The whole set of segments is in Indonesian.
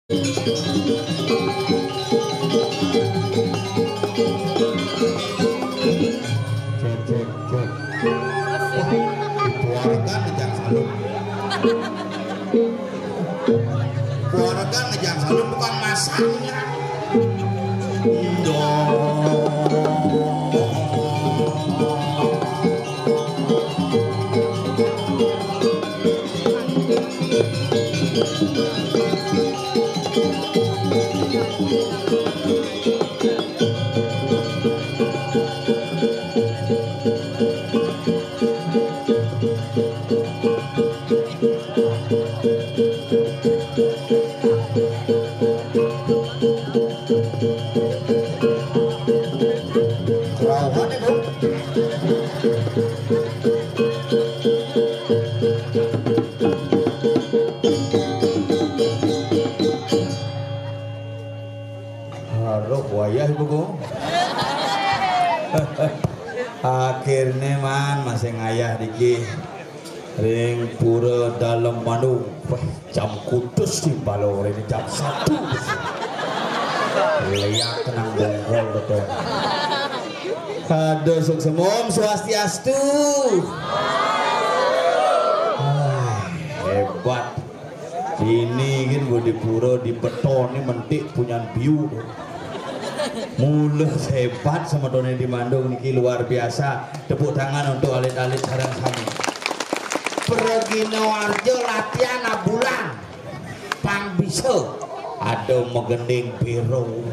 Keluarga ngejang salun bukan masaknya. Akhirnya man masih ngayah dikit ring pura dalam Bandung jam kudus di Balor ini jam 1 lihat tenang bongkol betul. Aduh suksemom swastiastu. Hebat ini kan gue di pura di beton ini mentik punya view mulus hebat sama Doni di Bandung niki luar biasa. Tepuk tangan untuk alit-alit sarang sami. Pergi Warjo latihan bulan pang bisa ada megending biru,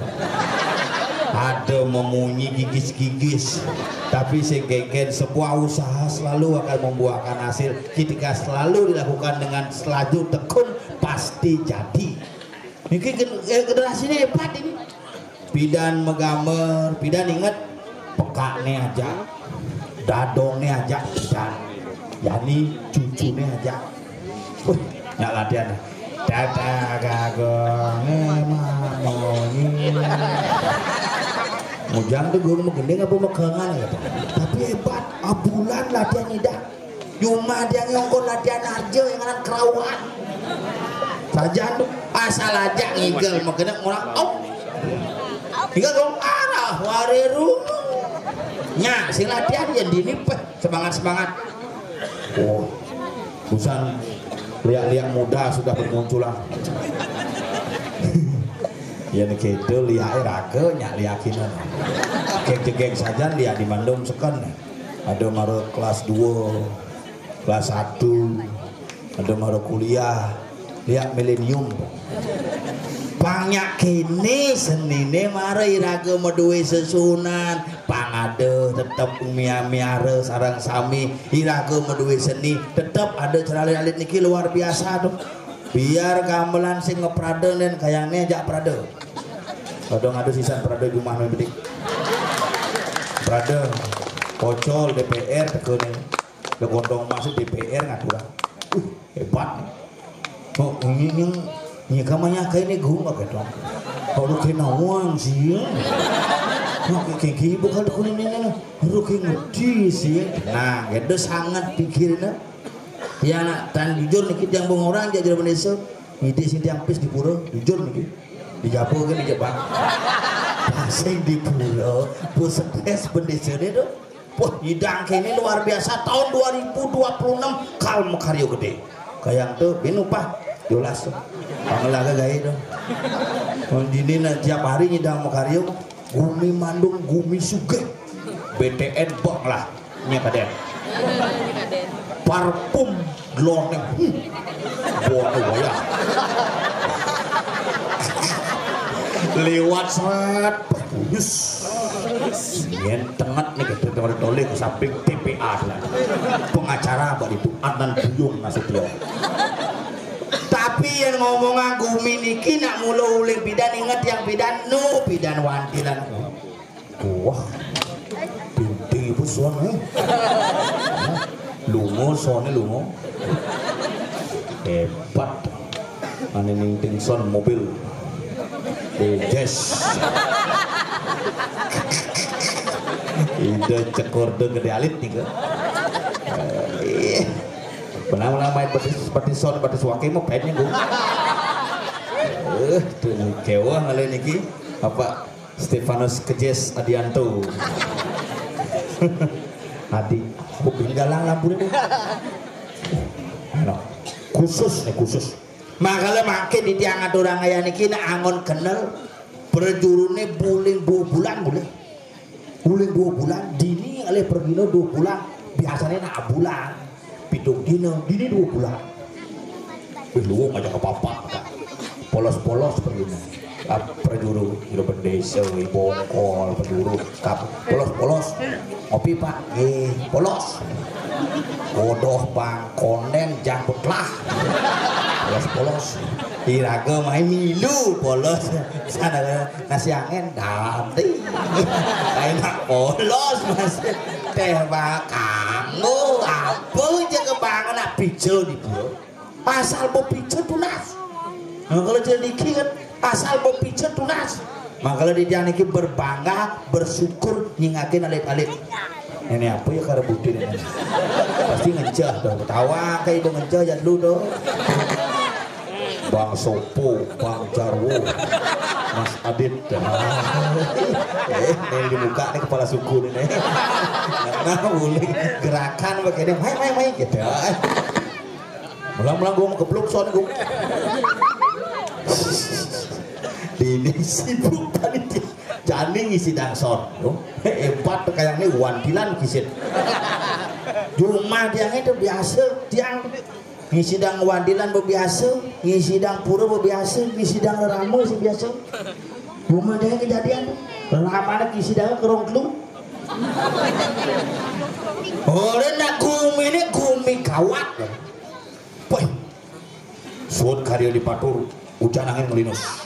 ada memunyi gigis-gigis, tapi segegen sebuah usaha selalu akan membuahkan hasil ketika selalu dilakukan dengan selaju tekun pasti jadi. Niki generasi ini hebat ini. Bidan megamer, bidan inget pekaknya aja, dadongnya aja, bidan, yani cucunya aja. Nyak latihan. Dada gagongnya mamoni. Mujang tuh gue mau gendeng apa mau kengan ya? Tapi hebat, abulan latihan dah. Cuma dia ngongkon latihan aja yang kan kerawat. Saja tuh asal aja ngigel mau gendeng orang hingga dong arah wariru nya si latihan yang dinipeh semangat busan liak-liak muda sudah bermunculan ya nih gitu liak rake nyak liakinan geng-geng saja liak di Bandung sekan ada maru kelas 2 kelas 1 ada maru kuliah liak milenium banyak kini senine mari iraga meduwe sesunan pangade tetep miare sarang sami iraga meduwe seni tetep ada ceralit niki luar biasa tuh biar gamelan sing ngeprade dan kayaknya jak prade kadang ada sisa prade rumah bedik prade pocol DPR tekene legondong masuk DPR ngaturang hebat oh ini nya kamanya kayak ini gue nggak ketong kalau kena uang sih kayak gini bukan kuning ini harus kayak ngerti sih nah itu sangat pikirin ya nak tan jujur nih kita yang orang jadi Indonesia ngide sih yang pis di pura jujur nih di Japo kan di Jepang pasang di pura pusat es Indonesia itu wah hidang kayak ini luar biasa tahun 2026 kalm karyo gede kayak tuh binupah jelas tuh panglaga gaya dong kondini tiap hari nyidang makaryo gumi mandung gumi suge BTN bok lah nyekaden parfum gloneng buat wayah lewat serat yes yang tengah nih gitu toleh ke samping TPA lah pengacara apa itu Adnan Buyung Nasution. Tapi yang ngomong gumi niki nak mulu uling bidan inget yang bidan nu bidan wantilan wah binti ibu suami lungo soalnya lungo hebat ane ning son mobil jazz ide cekor de gede alit nih ke benar-benar main seperti son seperti suaki mau pengen gue tuh kewa ngale niki apa Stefanus Kejes Adianto. Adi, kuping galang lampu ini. No, khusus nih khusus. Makanya makin di tiang orang kaya niki nak angon kenal berjurune buling 2 bulan boleh. Buling 2 bulan, dini oleh pergino 2 bulan, biasanya nak bulan. Pitung dino, dini 2 bulan. Lu ngajak ke papa, polos-polos pergino. Perjuru, hidup berdesa, bongkol, perjuru, polos-polos. Ngopi pak, polos. Bodoh bang, konden jangkut lah. Polos-polos. Iraga main milu, polos. Sana nasi angin, nanti. Enak polos mas. Teh bang, kamu apa aja kebangan nak pijel di bro. Asal mau pijel tunas. Nah, kalau jadi kan asal mau pijel tunas. Makanya di tiang ini berbangga, bersyukur, nyingakin alit-alit. Ini apa ya karena bukti ini? Pasti ngejah dong, ketawa kayak itu ngejah ya dulu dong. Bang Sopo, Bang Jarwo, Mas Adit. Ini di muka nih kepala suku nih. Nah, boleh gerakan begini, main gitu. Mulang-mulang gue mau keblok soalnya gue. Ini sibuk panitia jani ngisi dangson empat kayak ini wantilan kisit rumah dia itu biasa tiang ngisi dang wantilan biasa ngisi dang pura biasa ngisi dang ramu sih biasa rumah dia kejadian lama ngisi dang kerong klung orang nak gumi ini gumi kawat poy suut karya di patur hujan angin melinus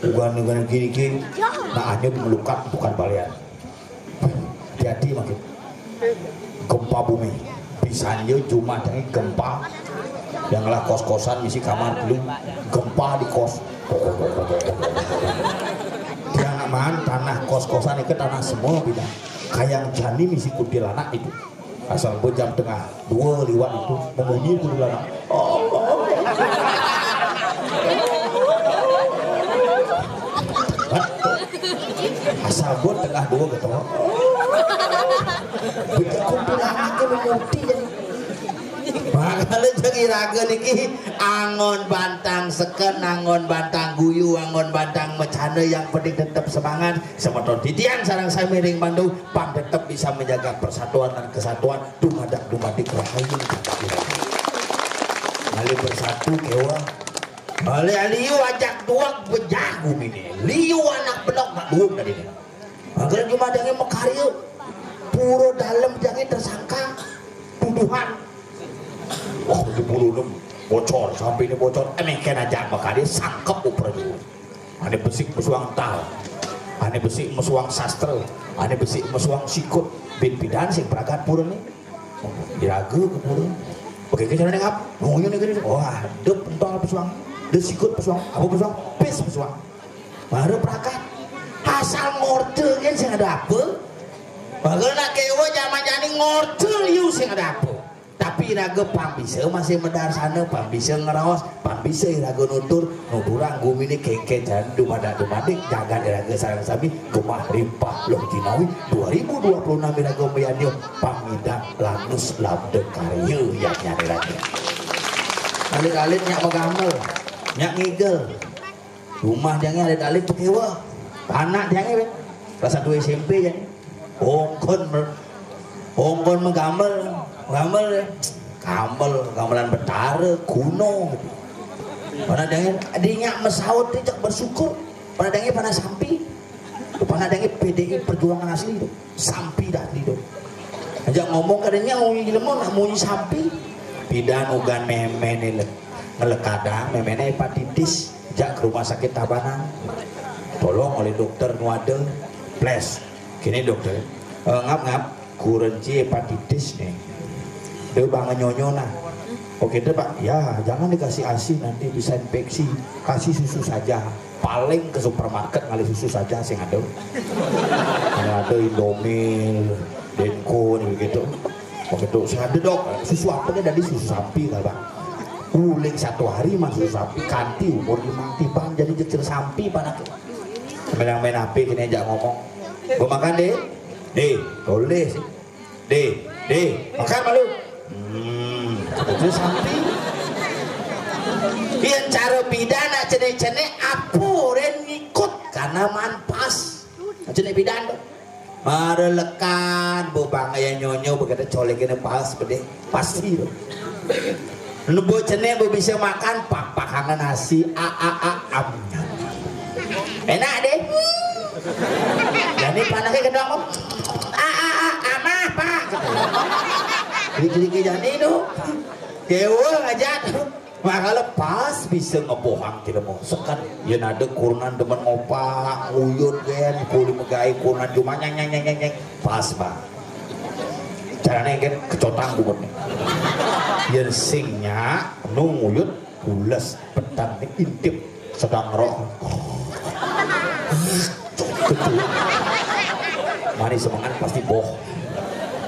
ugan gini nah hanya melukat bukan balian jadi makin gempa bumi bisanya cuma dengan gempa yang lah kos-kosan misi kamar dulu gempa di kos dia ngaman tanah kos-kosan itu tanah semua bidang kayak jani misi kuntilanak itu asal jam tengah 2 liwat itu mengunyi kuntilanak asal gue tengah 2 gitu begitu kuntilanak ke mengerti makanya jadi raga niki angon bantang seken angon bantang guyu angon bantang mecana yang penting tetap semangat semeton titian sarang saya miring Bandung pam tetap bisa menjaga persatuan dan kesatuan dumadak-dumadik rahayu kali bersatu kewa balik liu ajak tuak bejagung ini liu anak belok nak duung tadi ini agar cuma jangan mekarya puro dalam jangan tersangka tuduhan oh di puro bocor sampai ini bocor emeken aja mekarya sangkep uperju ane besik mesuang tal ane besik mesuang sastra ane besik mesuang sikut bin bidan sing peragat puro nih diragu ke puro bagaimana caranya ngap ngomongnya nih gini wah dep entong pesuang desikut pesuang apa pesuang pes pesuang baru perakat asal ngorde kan sing ada apa bakal nak kewa jaman-jani ngorde liu sing ada apa tapi iraga pambisa masih mendar sana pambisa ngerawas pambisa iraga nuturang gumi ini kengke jandu dumadik jagan iraga sarang sabi gemah rimpah loh jinawi 2026 iraga meyanyo pamidang lanus labde karya yang nyari lagi alit-alit nyak megamel nyak ngigel rumah jangan alit-alit tuh kewa anak jangan kelas 1 SMP jangan ongkon gamelan betara kuno gitu. Pada dengan adanya mesaut tidak bersyukur pada dengan pada sampi pada dengan PDI perjuangan asli itu sampi dah itu aja ngomong kadangnya ngomong lemon ngomong sampi bidan ugan memen ngelekadang memennya hepatitis jak ke rumah sakit Tabanan tolong oleh dokter nuade plus kini dokter ngap kurenci hepatitis nih dia bangun nyonyona oke deh pak ya jangan dikasih ASI nanti bisa infeksi kasih susu saja paling ke supermarket ngali susu saja sing ada Indomil Denko begitu begitu saya ada dok susu apa nih dari susu sapi lah bang Guling satu hari masuk sapi kanti umur 5 tibang jadi jecil sampi panak. Main HP kini aja ngomong. Gua makan deh, boleh sih. Deh, makan malu. Jecil sampi. Yang cara pidana cene apuren ngikut karena manpas. Cene pidana. Mare lekan bobang aya nyonyo begitu coleknya pas bede pasti loh. Nubo cene bisa makan pakangan nasi am. Enak deh. Jadi panasnya kedua ngomong amah pak. Klik jadi itu. Kewa aja. Maka lepas bisa ngebohang tidak mau sekan ya nade kurunan demen opak uyut kan kuli megai kurunan cuma nyeng pas bang caranya kan kecotang bubutnya ya singnya nung uyut bulas petang intip sedang roh manis semangat pasti boh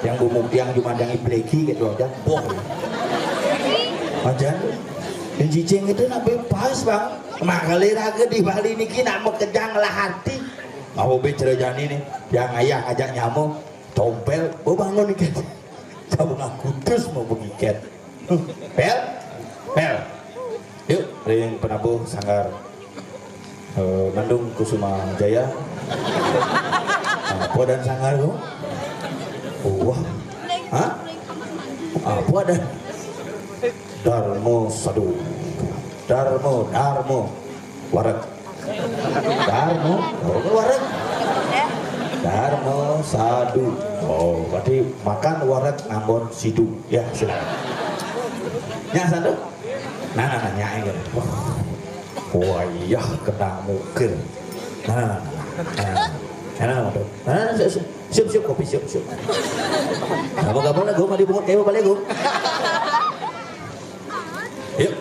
yang bumuk yang cuma yang ibleki gitu aja boh aja dan cicing itu nak pas bang makali raga di Bali niki nak mekejang lah hati mau bicara jani nih yang ayah ajak nyamuk tompel oh bangun nih kan kamu ngaku terus mau begiket pel yuk ring penabuh sanggar Bandung Kusuma Jaya apa dan sanggar lo wah apa ada Darmo Sadu Darmo warak warak Darmo Sadu oh berarti makan warak ngambon sidu ya silakan nya sadu nah nya gitu wah iya kena mukir nah siap kopi siap apa lah gue mau dibungut kayak balik gue yuk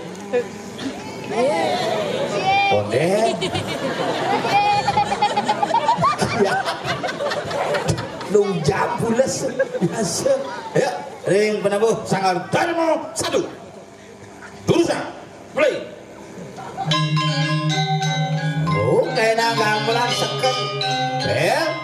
Bonde ya nung jam bules biasa ya ring penabuh sanggar Darmo Sadu Durusan mulai oh kayak nagang melansekan ya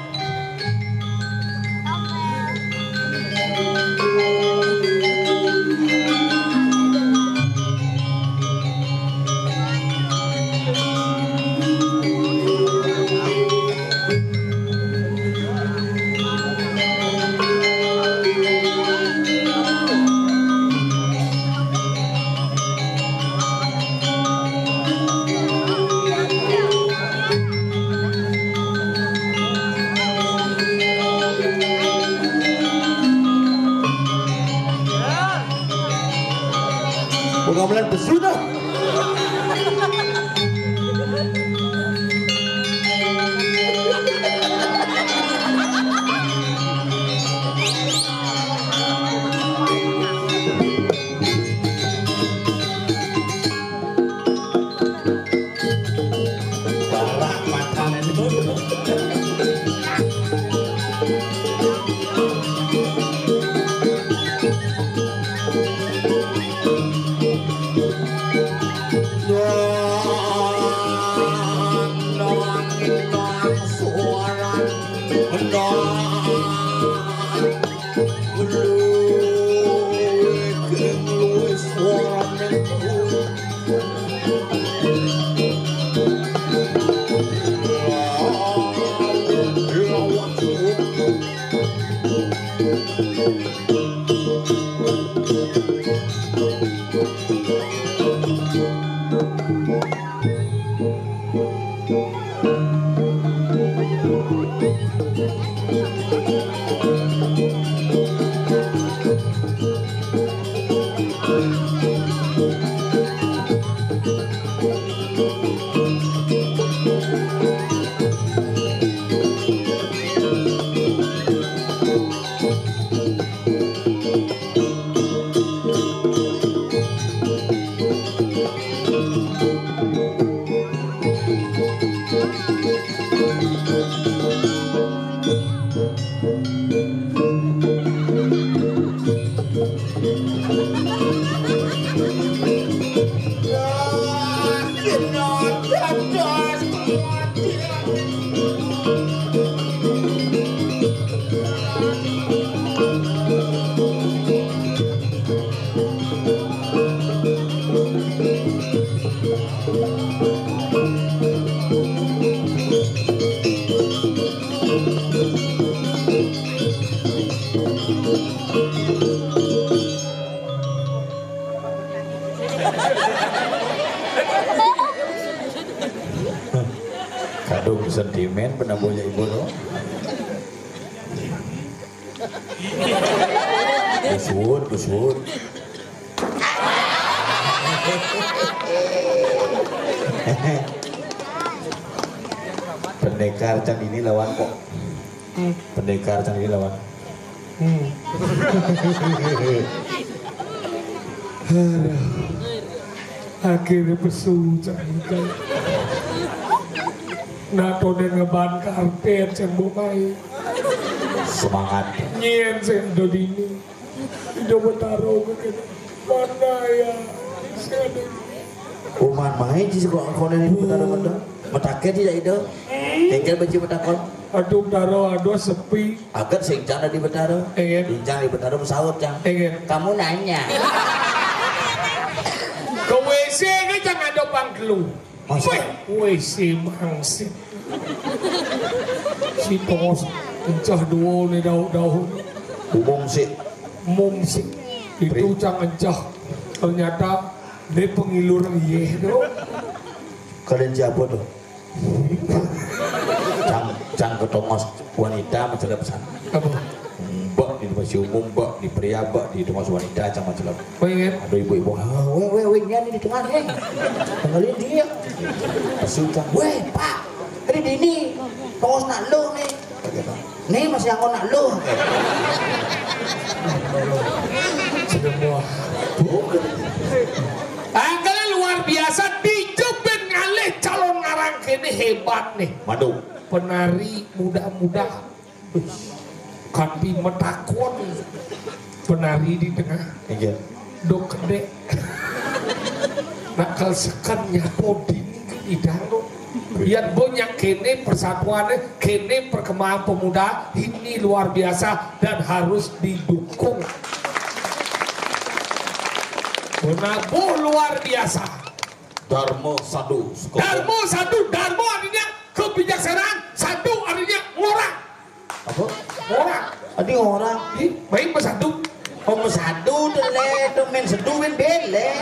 Kadung sentimen penampunya ibu no. Busur. Pendekar can ini lawan kok. Pendekar can ini lawan. Akhirnya pesucan kan. Nato dan ngeban karpet yang bumai. Semangat. Nyen sen dodini. Udah taruh ke mana ya? Uman main sih kok konen ini benar-benar. Mataket tidak itu. Tinggal baca matakon. Aduh taruh aduh sepi. Agar sing cana di betaro. Bincang di betaro pesawat cang. Kamu nanya. Ke WC kan jangan ada pangkelu. WC mangsi. Si tos encah dua nih daun-daun. Mumsik. Itu jangan encah. Ternyata dia pengilur iya dong. Kalian siapa tuh? Cang ketongos wanita macam pesan. Apa? Mbak di tempat umum, mbak di pria, mbak di tempat wanita cang macam. Ada ibu-ibu. Weh, ini di tengah nih. Tenggalin dia. Pesucang. Weh, Pak. Ini tongos nak lo nih. Nih masih yang nak lo. Semua. Angkanya luar biasa dijebin ngalih calon ngarang kene hebat nih. Madu. Penari muda-muda. Kandi metakon. Penari di tengah. Iya. Dok kedek. Nakal sekan nyapo dini ke idano. Biar banyak kene persatuannya, kene perkembangan pemuda ini luar biasa dan harus didukung. Menabuh luar biasa. Darmo sadu. Darmo artinya kebijaksanaan. Sadu artinya orang. Apa? Orang. Adi orang. Baik pesadu. Sadu tu le, tu men sadu men bele.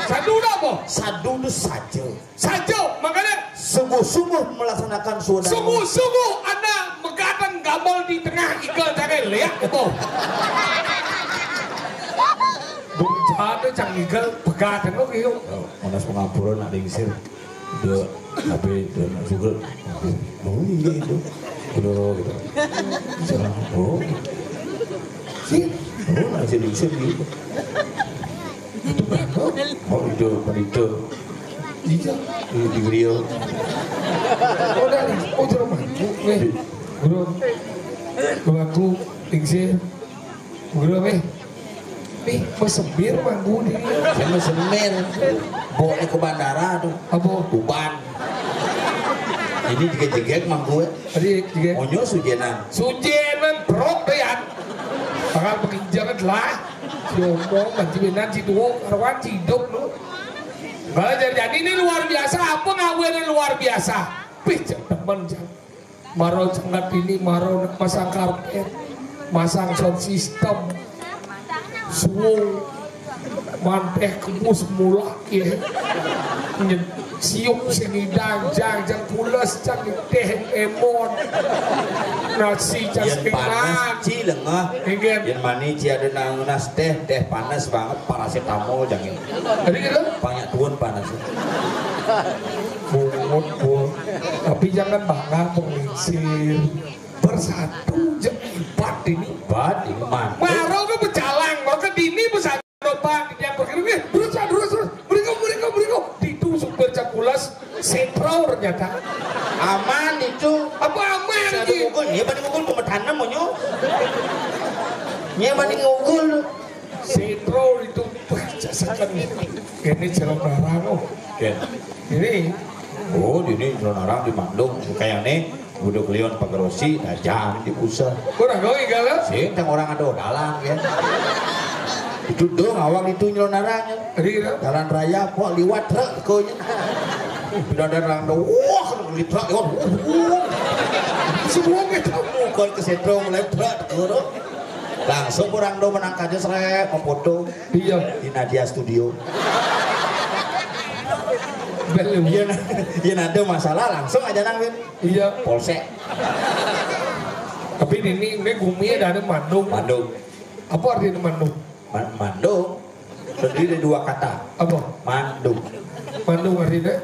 Sadu apa? Sadu tu saja. Saja, makanya sungguh-sungguh melaksanakan saudara. Sungguh-sungguh Anda megadang gambol di tengah ikan jangan lihat itu. Bung jade jangan ikan begadang lo kyo. Monas pengapuran ada isir. Dia tapi dia juga. Oh ini itu. Gitu. Oh. Sih. Oh, masih diusir gitu. Itu berapa? Oh, itu. Iya. Di video. Oh, dari. Oh, di rumah. Guru. Aku tingsi. Guru, nih, mesembir manggu nih. Saya mesembir. Bawa ke bandara tuh. Apa? Tuban. Ini jegek manggu. Tadi jegek. Onyo sujenan. Sujenan brok ya. Bakal penginjangan lah. Si omong, manjibinan, si tuwo, karwan, si hidup lu. Kalau jadi ini luar biasa, apa ngawinnya luar biasa? Pijak teman jang. Marau cengkat ini, marau masang karpet, masang sound system, suwo, manteh kemus mula ya. Siuk sini danjang, jang pulas, jang teh emon, nasi jang panas, ci lengah, yang manis ci ada nangunas teh panas banget, paracetamol jangan. Jadi gitu? Banyak tuan panas. Bungut tapi jangan bangga pengisir. Bersatu jeng ibat ini. Ibat ini mana? Marau ke pecalang, mau ke dini bersatu pak, yang berkira terus, berikut. Ditusuk bercapulas, setro ternyata. Aman itu. Apa aman ini? Ini banding ngukul pemetanam monyo. Ini banding ngukul. Setro itu baca sekali. Ini jalan barang. Ini. Oh, di ini orang di Bandung kayak nih udah kelion pakai rosi aja di pusat kurang gue galau sih yang orang ada dalang ya itu dong awal itu nyelonaranya jalan raya kok liwat truk konya tidak ada orang do wah di truk semua kita mukul ke setrum lebat langsung orang do menangkanya serek memfoto iya di Nadia Studio belum ya ada masalah langsung aja nangin iya polsek tapi ini gumi ada Bandung apa artinya Bandung Bandung terdiri dari dua kata apa Bandung artinya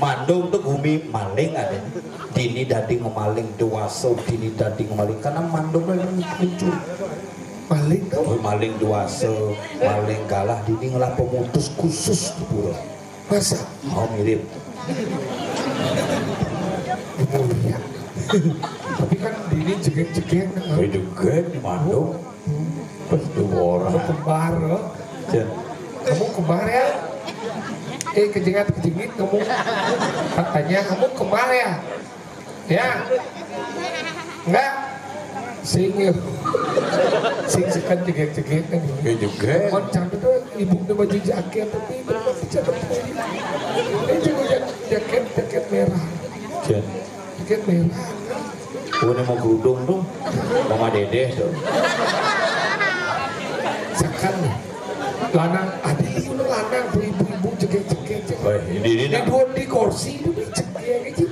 Bandung tuh gumi maling ada dini dadi ngemaling dewasa dini dadi ngemaling karena Bandung mencuri maling tuh maling dewasa maling galah dini ngelah pemutus khusus di pura masa mirip mulia tapi kan dini jegek-jegek di Bandung pas dua orang kembar kamu kembar ya kejengit kamu katanya kamu kembar ya enggak sing sekan jegek-jegek kan jegek macam itu ibu udah baju jaket tapi itu masih jaket merah jaket merah ini mau kerudung tuh mama dedeh tuh sekan lanang ada itu lanang tuh ibu-ibu jegek-jegek ini dua di kursi itu jegek aja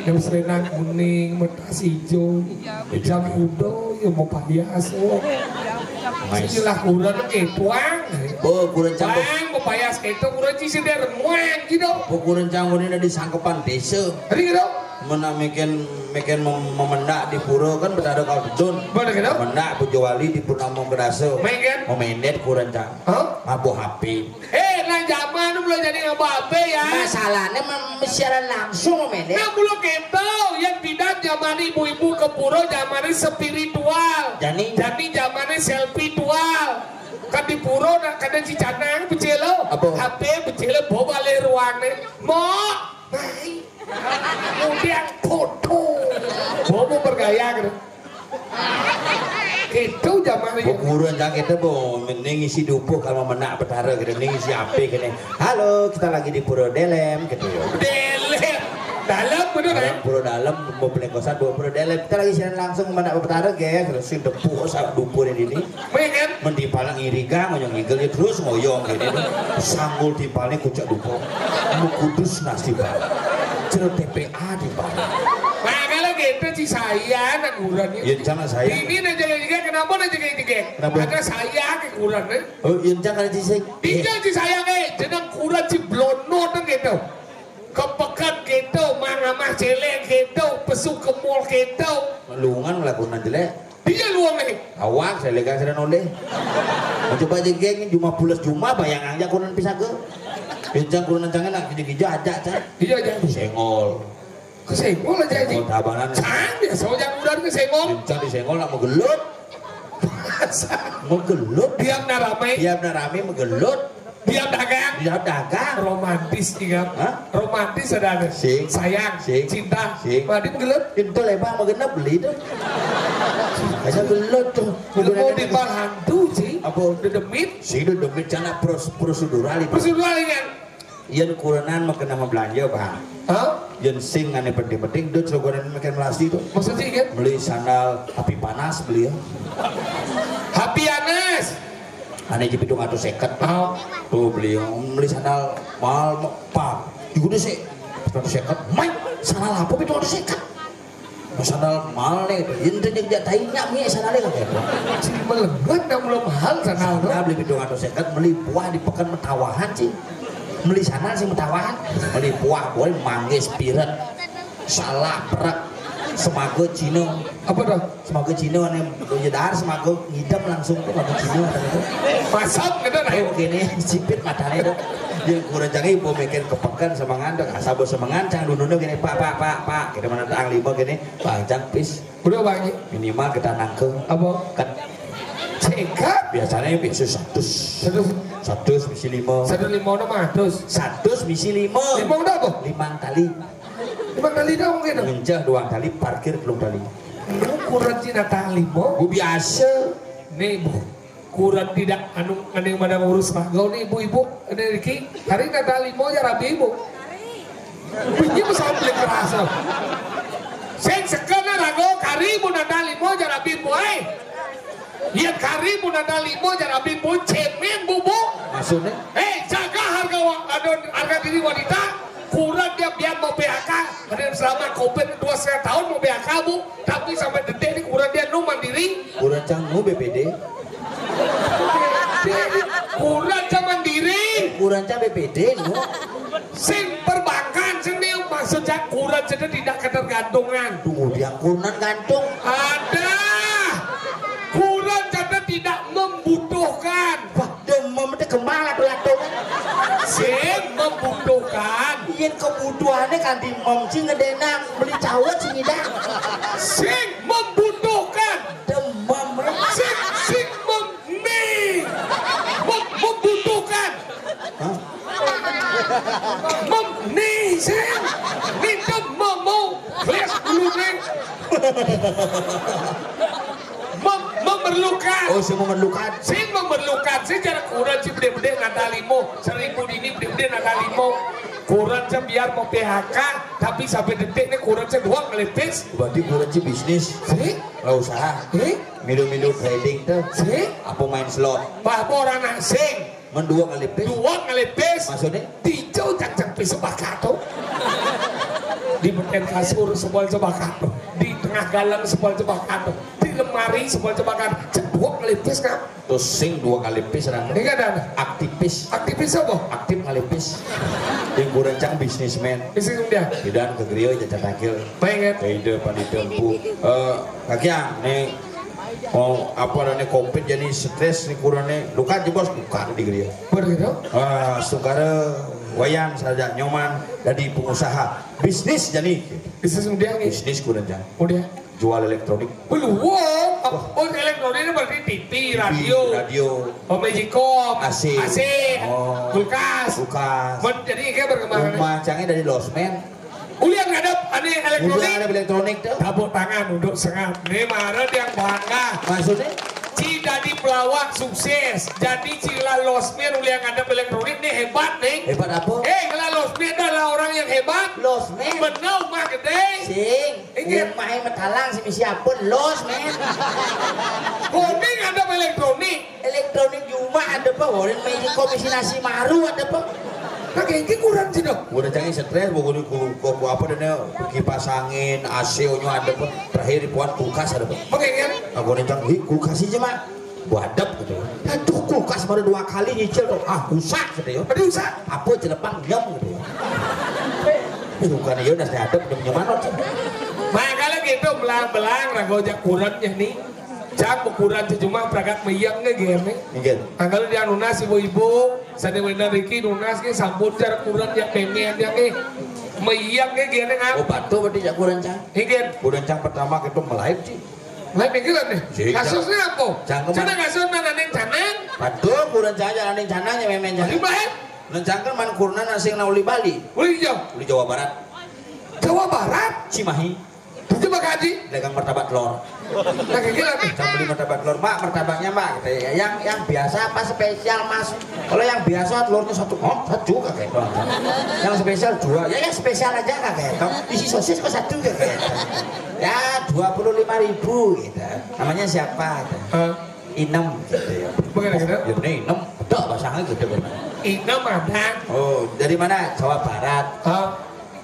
yang serenang kuning, metas hijau, jam udo, yang mau payas, sinilah kurang ketuang, kurang campur, mau payas ketuang kurang cisi der muang gitu, kurang campur ini di sangkepan desa, hari gitu, mana meken memendak di pura kan berada kau dudun, mana gitu, memendak bujawali di purnama berasa, memendet kurang campur, mabuk HP, nah zaman belum jadi ngabu HP ya, masalahnya siaran langsung memendet, nah belum gitu, yang tidak zaman ibu-ibu ke pura zaman spiritual, jadi zamannya selfie dual. Kan di pura nak kada cicanang becelo, HP becelo bawa balik ruangnya, mau, kemudian foto, bawa bergaya gitu. Itu zaman itu. Bukuran jangan kita mending isi dupo kalau menak betara gitu, mending isi HP gini. Halo, kita lagi di Pura Delem gitu ya. Delem, dalam bener kan? Pura dalam mau beli kosan dua Pura Delem. Kita lagi siaran langsung menak betara guys, terus si depu sak dupo ini. Pengen? Mendipalang iriga, ngoyong igel ya terus ngoyong gini. Sanggul dipalnya kucak dupo, mau kudus nasi bal, cerut TPA di bal. Itu si saya nak kurannya. Yang jangan saya. Ini nak jaga-jaga kenapa nak jaga-jaga? Kenapa? Ada saya ke kurannya. Oh, yang jangan si saya. Tinggal si saya ke, jenang kuran si blono tu gitu. Kepekat gitu, mangamah celeng gitu, pesu kemul gitu. Lungan melakukan jelek. Dia luang nih. Awak saya lega saya noleh. Mau coba jengking cuma pulas cuma bayang aja kuran pisah ke. Yang kuran jangan nak gija aja cah. Iya aja. Sengol. Kesenggol aja Sengol tabanan. Canggih, sojak udah kesenggol. Bincang di sengol nak menggelut. Menggelut. Diam narame menggelut. Diam dagang. Romantis ingat. Romantis ada. Sayang, cinta. Madi menggelut. Itu lebar menggenap beli tuh. Asa gelut tuh. Mau di bal hantu sih. Apa? Dedemit. Si dedemit cana prosedural itu. Prosedural kan. Iyan kurenan makan nama belanja pak. Iyan sing ane penting-penting dut selogonan makan melasti tuh. Maksudnya kan? Beli sandal api panas beli ya. Api panas. Ane jepidung atau seket. Tuh beli sandal mahal pak. Juga sih. Atau seket. Main sandal apa itu atau seket? Sandal mahal nih. Iyan dia tanya mi sandalnya kan gitu. Jadi melebat dan belum mahal sandal tuh. Beli bidung atau seket. Beli buah di pekan metawahan sih. Beli sana sih metawahan, beli buah boleh manggis piret, salah berak, semago cino, apa dah? Semago cino ane jedar semago ngidam langsung tuh semago cino itu. Pasang gitu dah. Gini sipit matanya itu, dia kurang canggih ibu mikir kepekan semangan, asal semangan cang dulu gini pak, kita mana tang lima gini, pak cang pis. Udah bang. Minimal kita nangkeng. Apa? Kan. Cekat. biasanya biasa 100 misi 5 105 nama 100 misi 5 udah apa? 5 kali 5 kali dah mungkin ngencah 2 kali parkir 2 kali kurang Cina talimo bu biasa nih bu kurang tidak anu yang mana ngurus ragau nih ibu-ibu ini Riki hari natalimo ya rabi ibu ini bisa beli kerasa sing sekena ragau karibu natalimo ya rabi ibu iya karibu natalimo ya rabi ibu cemen bubu maksudnya jaga harga diri wanita kurang dia biar mau PHK ada selama COVID 2,5 tahun mau PHK bu tapi sampai detik ini kurang dia nu mandiri kurang cangmu BPD kurang cang mandiri kurang cang BPD nu sing perbankan sini maksudnya kurang jadi tidak ketergantungan tunggu dia kurang gantung ada kurang jadi tidak membutuhkan wah demam itu kemana latung sing membutuhkan yang kebutuhannya kan di mom sih ngedenang beli cawat sih tidak sing membutuhkan demam sing membutuhkan nih sing nih demam mau kelas dulu nih memerlukan oh sih memerlukan sih cara kurang sih bede-bede natalimo 1000 ini bede-bede natalimo kurang sih biar mau PHK tapi sampai detik ini kurang sih doang ngelipis berarti kurang sih bisnis sih nggak usaha milu-milu trading tuh sih apa main slot apa orang asing mendua ngelipis maksudnya dijauh cang-cang pisebah kato di beken kasur sebuah sebah kato di tengah galang sebuah sebah kato di lemari sebuah sebah kato dua ngelipis kan terus sing 2 kali pis rang ini kan ada aktivis apa? aktif ngelipis yang kurang cang bisnismen bisnis dia tidak ke gerio jajan takil pengen kehidupan di tempu kakian nih mau apa nih kompet jadi stres nih kurangnya luka aja bos luka di gerio begitu sukara wayang saja nyoman jadi pengusaha bisnis jadi bisnis dia nih bisnis kurang cang udah jual elektronik belum elektronik ini berarti TV radio magicom AC kulkas jadi kayak berkembang rumah cangnya dari losmen ulian ngadep aneh elektronik tuh tabuk tangan untuk sengat nih Maret yang bangga maksudnya jadi pelawak sukses jadi cila losmen ulian ngadep elektronik nih hebat apa kalau losmen adalah orang yang hebat losmen benau mah gede sing rumahnya metalang si siapun losmen kuning ada elektronik cuma ada apa orang main komisi nasi maru ada apa nah kayaknya kurang sih dong udah canggih stres pokoknya kuku apa dan kipas angin AC nya ada apa terakhir dibuat kulkas ada apa kan aku udah canggih kulkas aja mah buadap gitu aduh kulkas baru 2 kali nyicil tuh rusak gitu ya rusak apa jelepang nyam gitu bukan ya udah saya adep udah nyamanot makanya gitu belang-belang ragojak kurangnya nih cak ukuran sejumlah perangkat meyang nge game anggal dia nunas ibu-ibu sadar benar Riki nunas ke sambut cara kurang yang pengen yang meyang nge game apa batu berarti jak kurang cang kurang cang pertama kita melive sih live pikiran nih kasusnya apa cina kasusnya naneng canang batu kurang cang jangan naneng canangnya memang jangan lencangkan man kurna nasi uli Bali uli Jawa Barat Cimahi itu Pak Haji dagang martabak telur nah kayak gila nih saya beli martabak telur mak martabaknya mak gitu ya yang biasa apa spesial mas kalau yang biasa telurnya satu kakek yang spesial 2 ya spesial aja kakek isi sosis kok 1 kakek ya 25.000 gitu namanya siapa Inem gitu ya bagaimana gitu ya Inem betul bahasanya gitu benar Inem ada oh dari mana Jawa Barat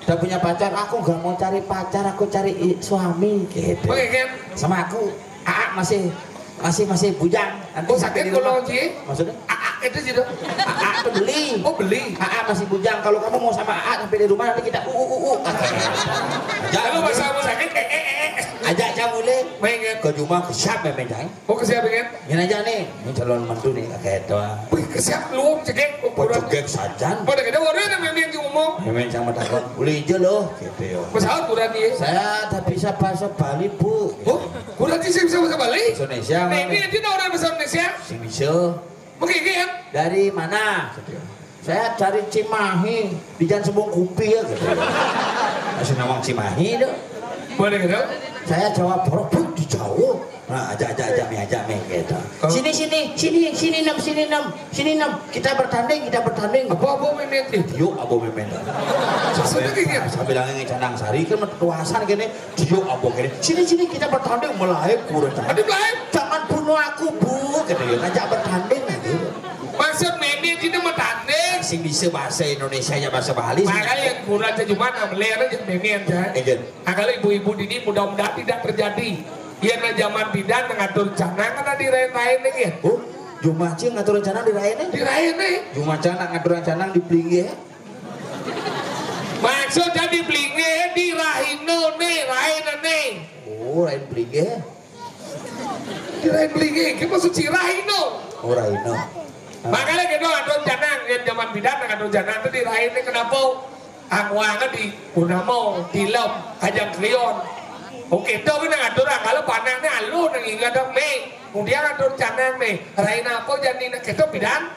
udah punya pacar, aku gak mau cari pacar, aku cari suami gitu. Oke kan? Sama aku, masih bujang. Nanti sakit kalau Ci? Maksudnya? Itu sih dong. Itu beli. Oh beli. Masih bujang. Kalau kamu mau sama sampai di rumah nanti kita Jangan kalau masalah sakit ajak jam boleh. Pengen. Ke rumah kesiap memang jang. Oh kesiap pengen. Ini aja nih, ini calon mantu nih kayak itu. Wih kesiap lu cekek. Cekek sajan. Pada kita orang yang memang ngomong. Memang sama takut. Boleh aja loh, gitu ya. Pesawat kurang nih. Saya tak bisa bahasa Bali bu. Oh, kurang sih bisa bahasa Bali. Indonesia. Nah ini dia orang bahasa Indonesia. Si bisa. Mungkin kan? Dari mana? Saya cari Cimahi di Jalan Sembung Kupi ya gitu. Masih nawang Cimahi dong. Boleh gitu? Saya jawab borok di Jawa. Nah, ajak me gitu. Sini enam. Kita bertanding. Apa memet? Yuk abo memet. Saya bilang ini Canang Sari kan ketuasan gini. Yuk abo gini. Sini kita bertanding mulai kurang. Ada belum? Jangan bunuh aku bu. Gitu ya. Ngajak bertanding lagi. Maksud memet itu bertanding. Sing bisa bahasa Indonesia nya bahasa Bali. Makanya yang kurang cuma melihat aja memet ya. Kalau ibu-ibu ini mudah-mudahan tidak terjadi. Iya na zaman bidan ngatur canang kan dirayain nih ya. Oh, Jumaci ngatur canang dirayain nih. Dirayain nih. Jumaci ngatur canang di Plinge. Maksudnya di Plinge dirayain nih, rayain nih. Oh, rayain Plinge. Dirayain Plinge, kita maksud si Raino. Oh, Raino. Makanya kita ngatur canang, yang zaman bidan ngatur canang itu dirayain nih kenapa? Angwangan di Purnamo, di Lem, Kajang Krion. Oke, itu kan ngatur kalau panangnya alu nang ingat dong me, kemudian ngatur canang me, raina apa jadi nak kita bidan,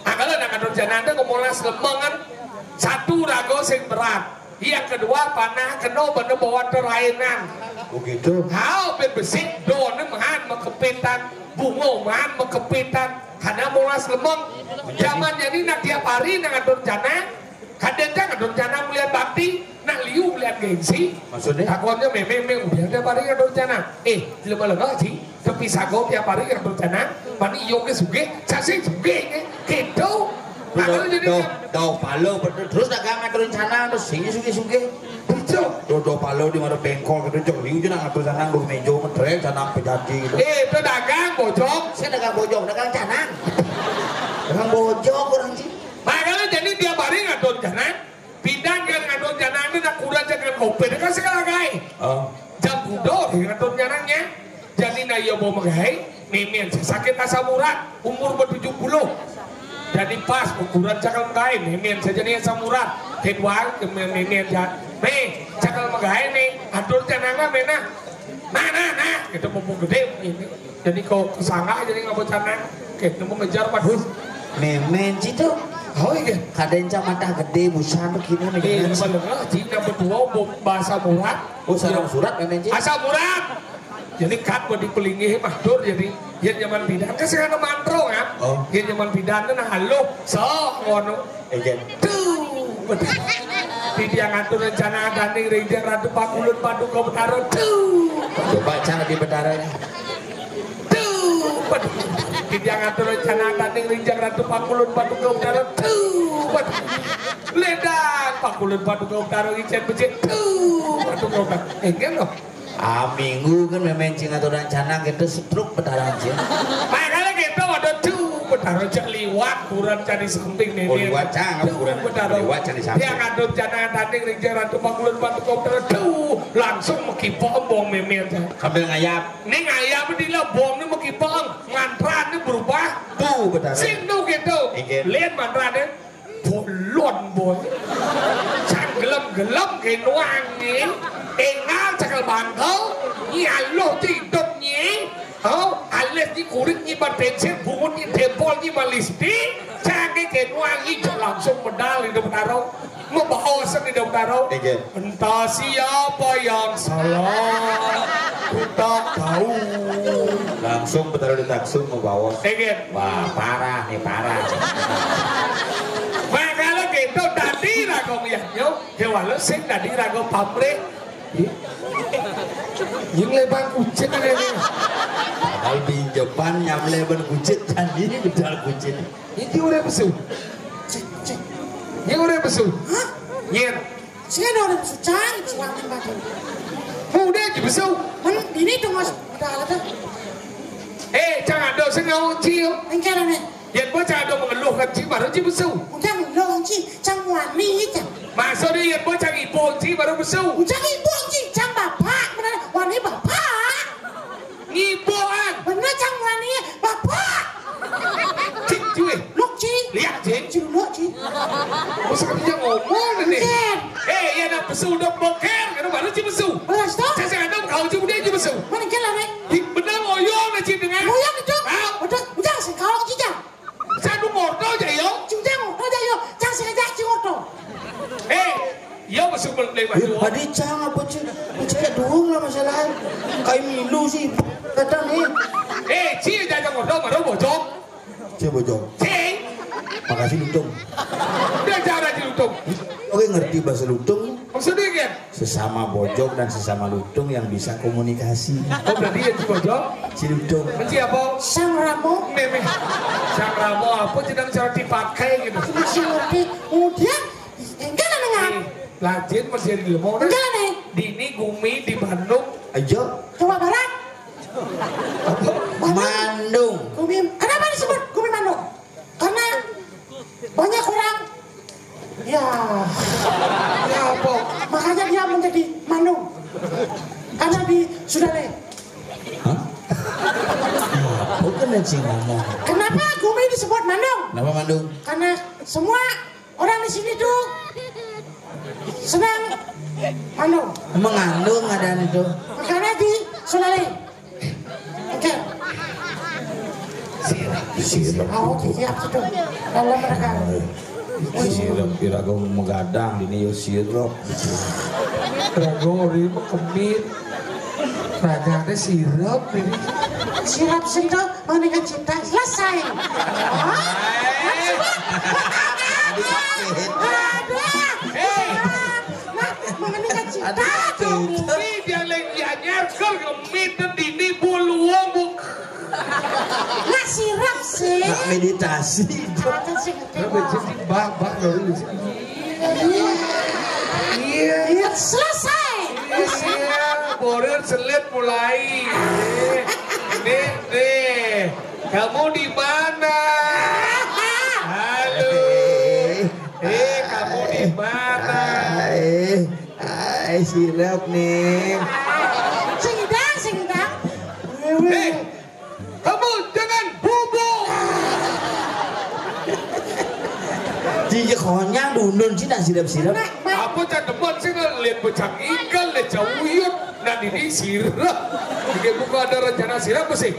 kalau nak ngatur canang itu kemulas lemengan, satu rago sing berat, yang kedua panah kena bener bawa terainan, begitu, hal berbesik dona mahan mekepitan, bungo mahan mekepitan, karena mulas lemeng, zaman jadi nak tiap hari nak ngatur canang, kadang ngatur canang melihat bakti. Nak liu melihat gengsi, maksudnya? Takutnya memang udah tiap hari yang berencana. Lemah-lemah sih, tapi sago tiap hari yang berencana. Mani yoga suge, cacing suge, gitu. Do palo terus nak ngatur rencana terus sini suge. Itu. Do palo di mana bengkol gitu cok liu jangan ngatur canang do mejo metrek canang pejati gitu. Itu dagang bojong. Saya dagang bojong, dagang canang. Dagang bojong orang sih. Makanya jadi tiap hari ngatur canang. Bidang yang ngatur canang itu nak kurang jangan kopi kan segala gai. Jam budo ngatur canangnya. Jadi na iya mau menggai, memen sakit asam urat, umur ber-70. Jadi pas ukuran cakal menggai, memen saja nih asam urat. Kedua memen jat, cakal menggai nih, ngatur canangnya mena. Nah, kita mumpung gede ini. Jadi kau kesangga jadi nggak mau canang, kita mau ngejar padus. Memen itu. Oh iya, kadang mata gede busan begini nih. Iya, bener. Jika berdua bahasa murad. Oh, sarang surat memang sih. Asal murad. Jadi kan buat dipelingi mahdur jadi yang zaman bidan kan sekarang mantro kan. Oh. Yang zaman bidan kan halo so ngono. Ejen. Tuh, betul. Di dia ngatur rencana danding rinjang Ratu Pakulun Padu Kau Betara. Tuh. Coba cara di betaranya. Tuh, betul. Dia ngatur rencana danding rinjang Ratu Pakulun Padu Kau Betara. Tuh, betul. Ledang Pakulun Padu Kau Betara icen becik. Tuh, Padu Kau Betara. Enggak loh. Minggu kan memang ngatur rencana kita setruk betara aja. Makanya kita ada tuh betara cek liwat kurang cari samping nih. Oh liwat cang, kurang liwat cari samping. Dia ngatur jangan danding rinjang Ratu Pakulun Padu Kau Betara. Tuh, langsung mekipong bom memer. Sambil ngayap. Ini ngayap di lah bom ini mekipong. Mantran ini berubah. Tuh betara. Sindu gitu. Lihat mantrannya. Bolon boy. Sang gelem ke nuang ni. Engal cakal bangkau. Ni aloh tidur ni. Oh, alis ni kurit ni berpensil. Bungun ni tempol ni malisti. Sang ke nuang ni langsung medal hidup taruh. Membawa di dalam taruh. Entah siapa yang salah. Ku tak tahu. Langsung bertaruh di taksum membawa. Wah parah nih parah. Makanya kita tadi rago ngiyahnya, kewalau sing tadi rago pamrih. Yang lebar kucing ada ni. Padahal di Jepang yang lebar kucing tadi ini bedal kucing. Ini orang besul. Ini orang besul. Hah? Nyer. Saya orang besul cang, selamat pagi. Muda je besul. Ini tu mas, ada alat tu. Jangan ada sengaja cium. Engkau ni. Yang pun jangan ada mengeluhkan cium baru cium besul. Jangan long ci, jangan wani je. Maksudnya yang pun jangan ibu cium baru besul. Jangan ibu ci, jangan bapak, mana wani bapak. sekali dia ngomong nih. Ya nak pesu udah boker, kan baru cuma pesu. Belas toh? Saya ada kau cuma dia cuma pesu. Mana jalan nih? Benar ngoyong na cip dengan. Ngoyong itu? Udah sih kalau kita. Saya nu ngordo aja yo. Cuma ngordo aja yo. Jangan sengaja ngordo. Yo masuk beli baju. Padi cang apa sih? Percaya doang lah masalahnya. Kayak milu sih. Kadang nih. Cie jangan ngordo baru bojong. Cie bojong. Cie. Makasih lutung. Dia cara di lutung. Oke ngerti bahasa lutung? Maksudnya kan? Sesama bojong dan sesama lutung yang bisa komunikasi. Oh berarti ya si bojong? Si lutung. Menci apa? Sang Ramo. Meme. Sang Ramo apa tidak cara dipakai gitu? Masih ngerti. Kemudian enggak nengar. Lajin masih di lemong. Enggak nih. Dini Gumi di Bandung. Ayo. Jawa Barat. Bandung. Gumi. Kenapa disebut Gumi Bandung? Karena banyak orang. Ya apa? Makanya dia menjadi Bandung. Karena di Sudane. Hah? Bukan sih ngomong. Kenapa Gumi disebut Bandung? Kenapa Bandung? Karena semua orang di sini tuh senang Bandung. Mengandung ada itu. Makanya di Sudane. Oke. Sirap. Oh, siap itu. Dalam mereka. Sirap kira kau menggadang ini yo sirap. Ragori kemit. Raganya sirap ini. Sirap sentuh mengenai cinta selesai. Mengenai cinta. Ini dia lagi nyerkel kemit dan dini buluang buk. Nggak sirap sih. Nak meditasi. Ada sih Jadi bak dari sini. Iya. Selesai. Borer selit mulai. Nih, kamu di mana? Halo. Kamu di mana? Sirap nih. Singidang. Kamu jangan bubuk. Jadi konyang dundun sih nak sirap-sirap. Apa cademan sih lihat becang ikan, lihat jauh nah ini sirap. Jika buka ada rencana sirap sih.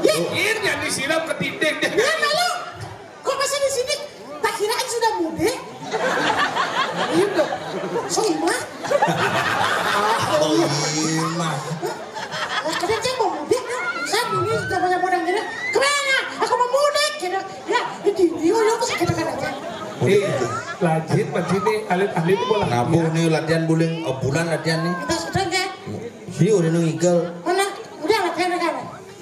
Akhirnya disiram ke tinding. Ya malu. Kok masih di sini? Tak kirain sudah muda. Iya dong. Soimah. Oh iya. Kadang saya mau mudik, saya ini sudah banyak orang gini. Kemana? Aku mau mudik, gitu. Ya, di video lo bisa kita aja. Lajin macam ni alit-alit bola. Nabu nih latihan bulan bulan latihan nih. Kita sedang kan? Sih udah nunggal. Mana? Udah latihan kan?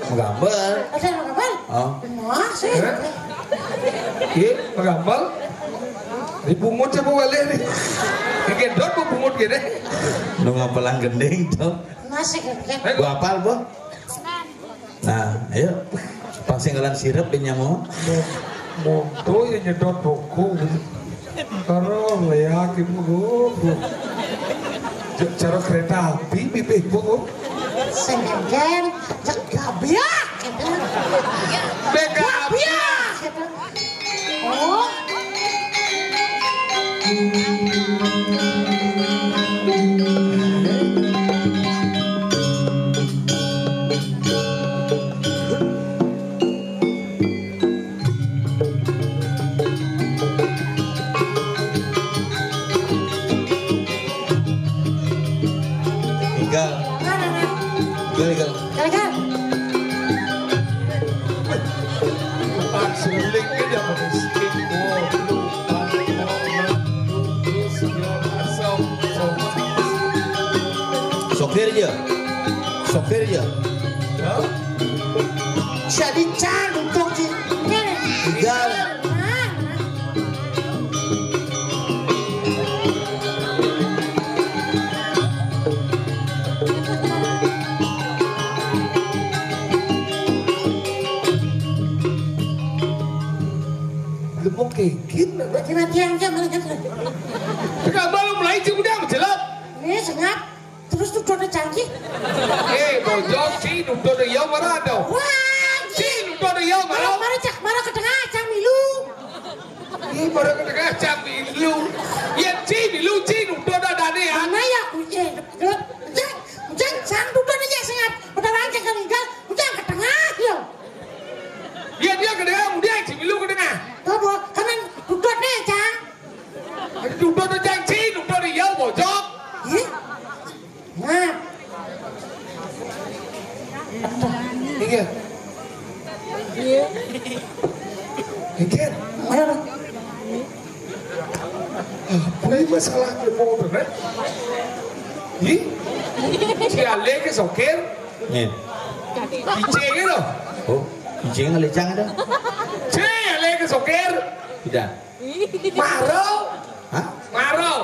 Menggambar. Latihan menggambar? Oh. Wah, sih. Iya, menggambar. Dipungut siapa balik ni? Gendot mau pungut gini. Lu ngapalan gendeng tuh. Masih kan? Gua apal boh. Nah, ayo. Pasinggalan sirap di nyamu. Moto yang nyedot buku. Karena leak ibu buku. Cara kereta api bibih buku. Sengen, gabiak, gitu. Gabiak, gitu. Oh. Gal. Suling ke dia pakai skateboard, lupa, Sopir aja. Jadi can untuk di. Gal. Kekit, mati-matian aja malah gitu. Enggak malu mulai sih udah menjelap. Ini senyap. Terus tuh udah canggih. Bojong sih, nudo de yau marah ada. Wah, Sih, nudo de yau marah. marah ke tengah, cang milu. orang kena camilu. Ya cimilu cinu doda dane ya. Mana ya uje. Jangan sang duduk aja sangat. Udah rancang kan enggak. Udah ke tengah ya. Ya dia ke tengah, dia cimilu ke tengah. Tuh kanan duduk deh cang. Duduk do jang cinu doda ya bojok. Nah. Iya. Iya. Ikan. Mana? Ini masalah mau bener. Ih. Si Ale ke soker. Nih. Iceng itu. Oh, iceng alecang ada? Si Ale ke soker. Tidak. Marau. Hah? Marau.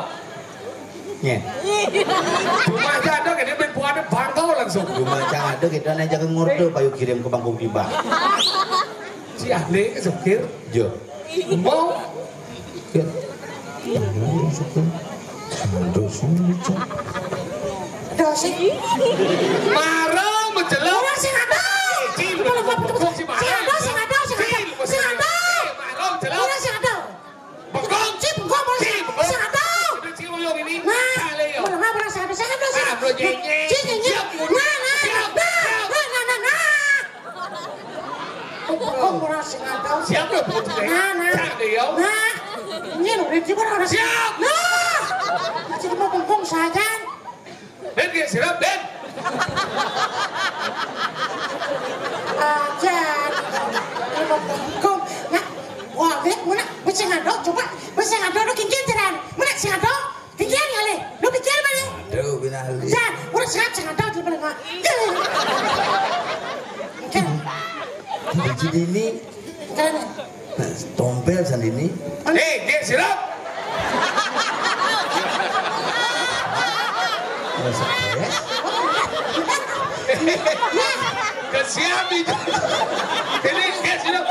Nih. Cuma aja ada ini berpuan bangkau langsung. Cuma jangan ada kita nanya ke ngorde payu kirim ke Bangkok Tiba. Si Ale ke soker. Jo. Mau. Kir. Dosi. Marau menjelang. Orang sing ada. Cil. Si Sing ada, sing ada, sing ada. Sing ada. Marau menjelang. Orang sing ada. Bengkong. Cip, bengkong, sing ada. Si Uyong ini. Nah, Ale yo. mana mana sing ada, sing ada, sing ada. Bro nyenye. Siap. Bengkong orang sing ada. Siap lo bro. Nah. Cak yo. Nah. Ini loh, ini juga orang Siap. Nah. Jadi mau bengkong saja. Ben dia siap Ben. Aja. Kalau bengkong. Nah. Wah, lihat mana? Bisa ngadok coba. Bisa ngadok lo kincin jalan. Mana sing ngadok? Kincin kali. Lo pikir mana? Aduh, binali. Jangan, udah sehat sing ngadok di mana? Kan. Jadi ini Kan. tompel sandini. Dia siap. Rasa stres. Kesiap itu. Ini dia siap.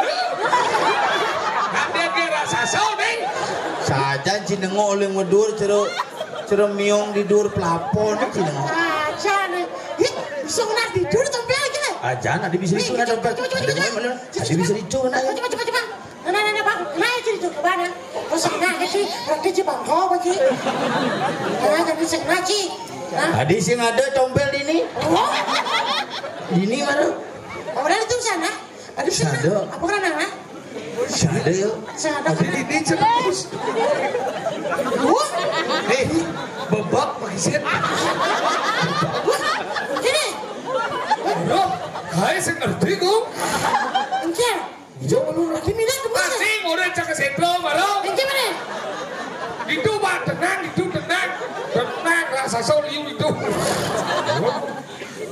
Nanti dia rasa sau nih. Saja cinengo oleh medur cero miong di dur plafon cinengo. Aja nih. Ih, bisa nggak tidur tompel lagi nih? Aja nanti bisa itu ada dompet. Ada mana? Ada bisa itu nah. Coba. Nah, bang. Nah, jadi tuh ke mana? Terus nah, sih, berarti di bangkok bagi. Nah, jadi sengaja. Nah, Adi sing ada tompel ini. oh, Ini mana? orang itu sana. Ada sana. Sana. Apa kan anak? Ada yuk. Sana Jadi kan. ini cekus. Nih, bebak maizet. Gini. Yo, hai saya ngerti kok. Engkau. Jauh lu Lagi minat kemana? masih udah cek ke sentro baru. Engkau mana? Itu mah tenang, rasa sau liu itu.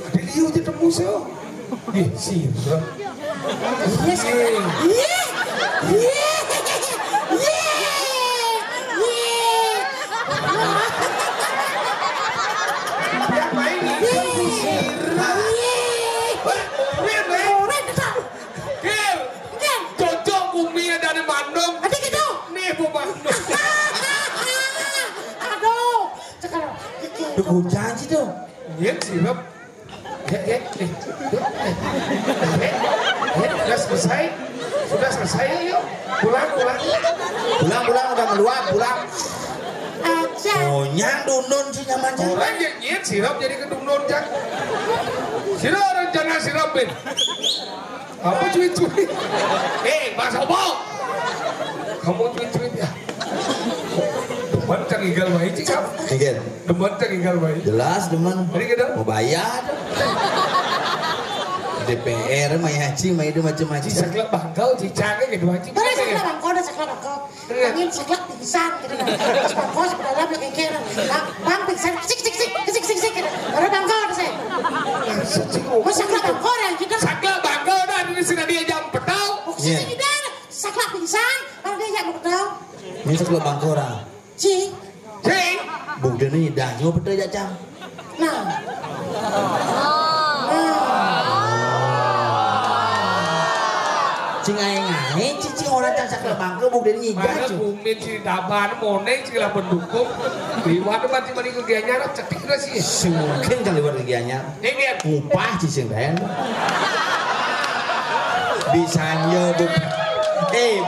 Ada liu aja tembus ya. Ih, sih, bro. Iya, saya. Iya. Yang main itu Kir, cocok bumi dari Bandung. Ada gitu. Nih bu Bandung. Aduh, sekarang. Duh janji tuh. Iya sih, Rob. Sudah selesai yuk. Pulang. Pulang udah meluap pulang. Aja. Oh nyang dundun sih nyaman cang. Orang yang nyet sirap jadi kedung-dung cak. Sirap orang jangan sirapin. Apa cuit-cuit? Mas Obong. Kamu cuit-cuit ya? Demen cang igal bayi cik kamu. Mikir. Demen cang igal bayi. Jelas demen. Jadi kita Mau bayar. DPR mah haji mah itu macam-macam. Cisaklak bangkau cicaknya gitu haji. Udah sekolah bangkau, Angin seklak pingsan gitu. Terus bangkau sebelah belakang kiri. Bang pingsan, sik. Gitu. Baru bangkau ada saya. Mau seklak bangkau dah gitu. Saklak bangkau dah di sini dia jam petau. Sini tidak. Seklak pingsan, baru dia jam petau. Ini sekolah bangkora. Ci. Cing. Bukti ini danyo betul ya cang. Nah. Cing aing cing orang cang sekolah bangkor bukti ini Mana hijau. bumin si daban moneng si lah pendukung. Liwat mati mati kegiatannya rap cetik dah sih. Mungkin kali luar kegiatannya. Nih dia. Upah cing ben. Bisanya bu.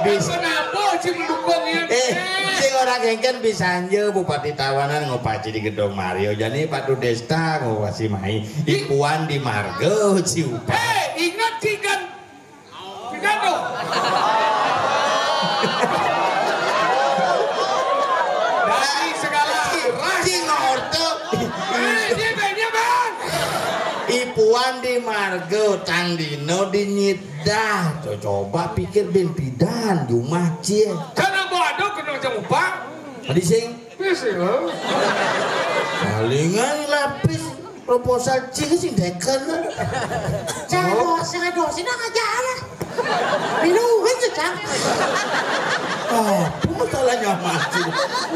Bisa. Kenapa si pendukung yang Sing ora kengken bisa nje Bupati Tawanan ngopaci di gedung Mario. Jadi Pak Desta ngopasi mai. Ipuan di Margo Ciupa. Ingat cikan. Cikan dong. Dari segala Cing orto. Dia bang. Ipuan di Margo Tandino di Nyidah. Coba pikir ben pidan di rumah cie. Karena bodoh kena jamu bang. Tadi sing Bisa loh. palingan lapis proposal cie sing deken. Jangan dosin aja lah. Minum itu cang. Oh, masalahnya mati.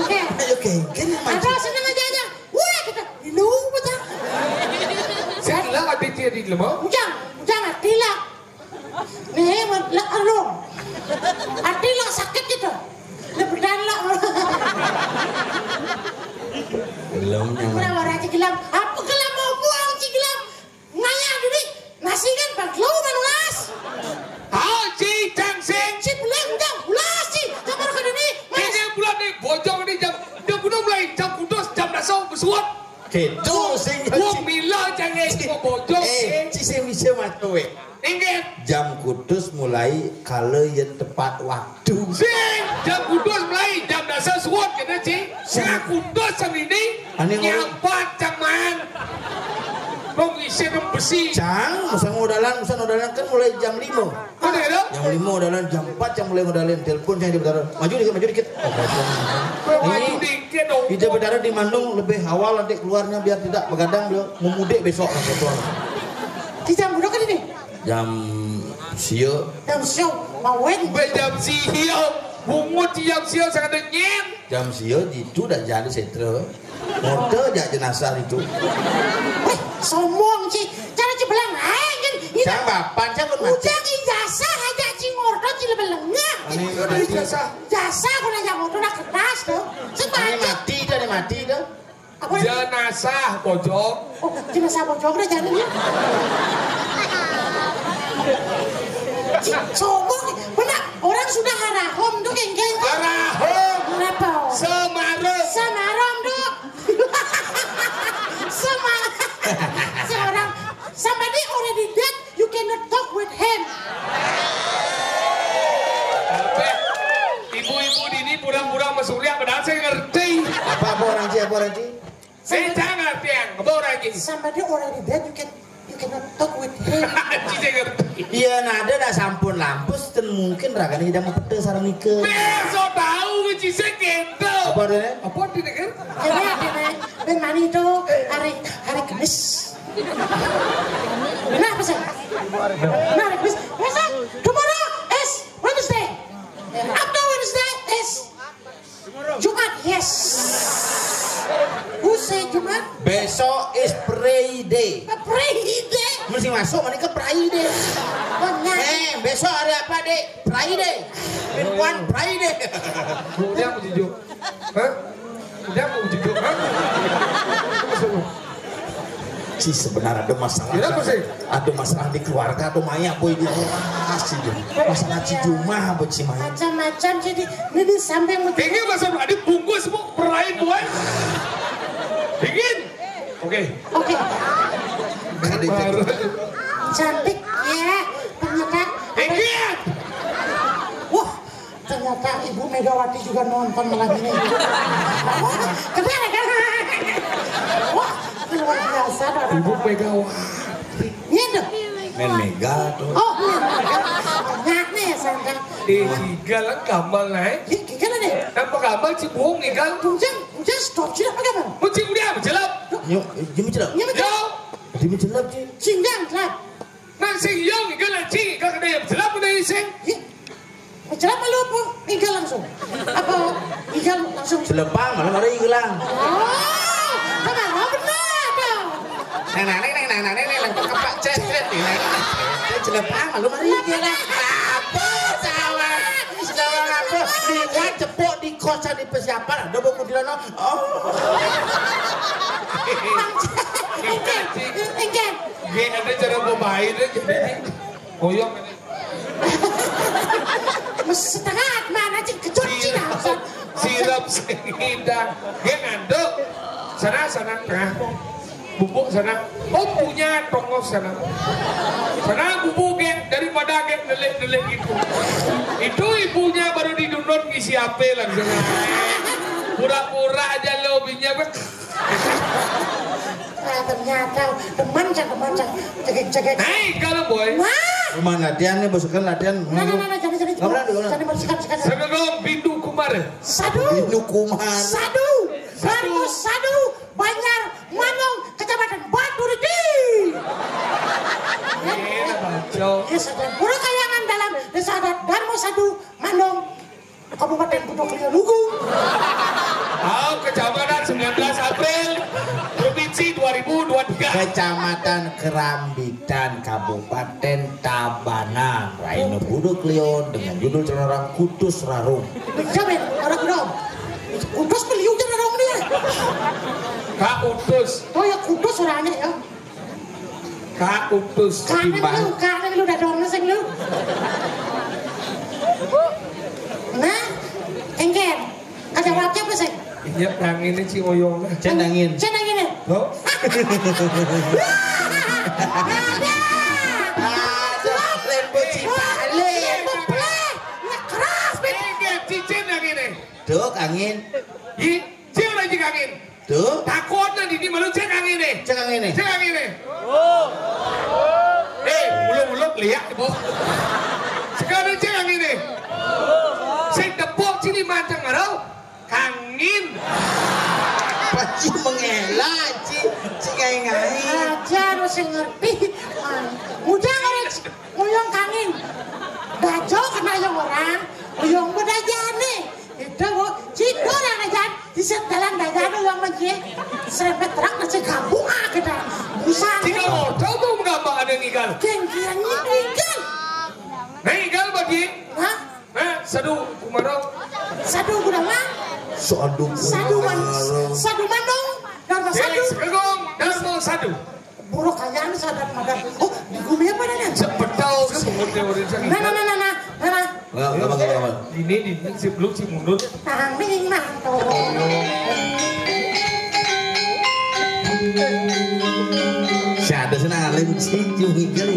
Oke. Ayo kengken mati. Ada senang aja. Udah kita minum betul. Saya bilang ada dia di lemah. Jangan tilak. Nih, lak alung. Arti lak sakit gitu. Lebih lak. Belum nyaman. Kenapa raja gelam? Apa gelam mau buang si gelam? Ngaya dulu. Nasi kan baglo manulas. Cang sing. Si belum jam ulas si. Kamar kan ini. Ini bulan nih bojong ini jam mulai jam kudus jam dasar bersuap. Gitu sing. Wong mila jangan bojong. Si sing bisa matowe. Ingat. Jam kudus mulai kalau yang tepat waktu. Sing jam kudus mulai jam dasar suap kena sih. Jam kudus sendiri. Ani ngomong. Nyampat jangan. Bong isi dong besi. Cang, masa ngodalan kan mulai jam 5. Ada ya? Jam 5 ngodalan, jam 4 jam mulai ngodalan. Telepon saya di Betara. Maju dikit. Maju dikit dong. Di Betara di Mandung lebih awal nanti keluarnya biar tidak begadang beliau memudik besok. Di jam berapa kan ini? Jam sio. Jam show. Mau wen. Jam siang. Bungut jam siang sangat dingin. Jam sio itu udah jadi setro. Motor aja jenazah itu. Weh, sombong sih. Cara cibelang aja. Cang bapan, cang pun mati. Ujang ijazah aja cingordo cilebelengah. Ani Jasa aku nanya motor nak kertas tuh. Sebanyak. mati dah. Apa? Jenazah pojok. Oh, jenazah bocor udah jalan ya. Sombong. Benar, orang sudah harahom tuh geng-geng. Harahom. Kenapa? Semarom dok. Seorang somebody already dead, you cannot talk with him. Ibu-ibu ini pura-pura mesurya padahal saya ngerti. Apa orang sih? Saya jangan ngerti yang apa orang ini. Somebody already dead, you cannot talk with him. Saya ngerti. Iya nada dah sampun lampus dan mungkin raganya tidak mau pedes sarang nikah. Besok tahu which is gitu. Apa adanya? Apa di negara? Kena, ben mani itu hari Kamis. Kenapa sih? Hari Kamis. Besok, tomorrow is Wednesday. After Wednesday is Jumat. Yes. Who say Jumat? Besok is Friday. Friday. Mesti masuk mana ke Friday. Benar. Besok hari apa dek? Friday. One Friday. Udah mau jujur. Hah? Udah mau jujur. Hah? Si sebenarnya ada masalah. Kenapa sih? Ada masalah di keluarga atau Maya boy di kasih dong. Masalah Cijuma buat si Maya. Macam-macam jadi ini sampai mau Ini masa ada bungkus semua peraih buat. Dingin. Oke. Cantik ya ternyata. Dingin. Wah, ternyata Ibu Megawati juga nonton malam ini. Keren kan? Wah, luar biasa. Ibu Megawati. Iya dong. Men Mega tuh. Oh, banyak nih ya santai. Igal kamal naik. Gimana nih? Apa kamal si bohong igal? Ujang stop sih apa kabar? Mesti udah berjelap. Yuk, jom celap. Iya betul. Yo. Jom celap sih. Cinggang kelap. Nah sing yang igal nanti igal kena yang berjelap udah sing. Berjelap malu apa? Igal langsung. Apa? Igal langsung. Selepang malam hari hilang. Oh, benar dong. Neng kepak cecet ini. Selepang malam hari hilang. Apa sawah? Sawah apa? Dibuat cepuk di kosan di persiapan. Ada buku di sana. Oh. Enggan. Gak ada cara bermain jadi koyok ini. Setengah mana sih kecuci lah. Gelap sehidang. Dia nganduk. Sana tengah. Bubuk sana. Oh punya tongos sana. Sana bubuk daripada delik gitu. Itu ibunya baru didunut ngisi HP lah sana. Pura-pura aja lo binyak. Ternyata teman cegek. Hai kalau boy. Rumah latihan nih boskan latihan. Nah, jadi bersihkan. Seneng bindu kumar. Bindu kumar. Sadu, Banjar, Manong, Kecamatan Batu Redi. Pura Kayangan dalam Desa Adat Darmo Sadu, Manong, Kabupaten Pudokelio Lugu. Kecamatan 19 April, Provinsi 2023. Kecamatan Kerambitan, Kabupaten Tabanan, Raino Pudokelio dengan judul Cerorang Kudus Rarung. Jamin, orang gedong. Kudus beliau jangan orang dia. Kak Utus. Oh ya Kudus orangnya ya. Kak Utus. Kanan lu udah dong ngeseng lu. Nah, engken. Ada waktu apa sih? Iya, angin ini Cioyong. Cendangin. Ya? Oh. Duk angin. Cil lagi angin. Duk. Takutnya di malu cek angin nih. Cek angin nih. Cek angin nih. Muluk lihat bu. Sekarang cek angin nih. Saya tepuk sini macam ngarau. Angin. Paci mengelak, ci ngai-ngai. Aja lu sing ngerti. Mudah orang nguyong kangin. Dajo kena yang orang. Nguyong bedajane. Itu bu, cido yang ajan. Di setelan dajane yang menjeng. Serempet terang nasi kampung kita. Busang. Jika mau coba mengapa ada ikan. Genggiannya ikan. Nah ikan bagi. Hah? Sadu kumarau. Sadu gudang. Sadu Manong. Darma Sadu. Darmo Sadu. Buruk kayaan sadar madar. Oh, di gumi apa nana? Sepetau ke semut teori saya. Nana. Apa? Ini si belum si mundur. Tanging manto. Siapa sih alim sih igal.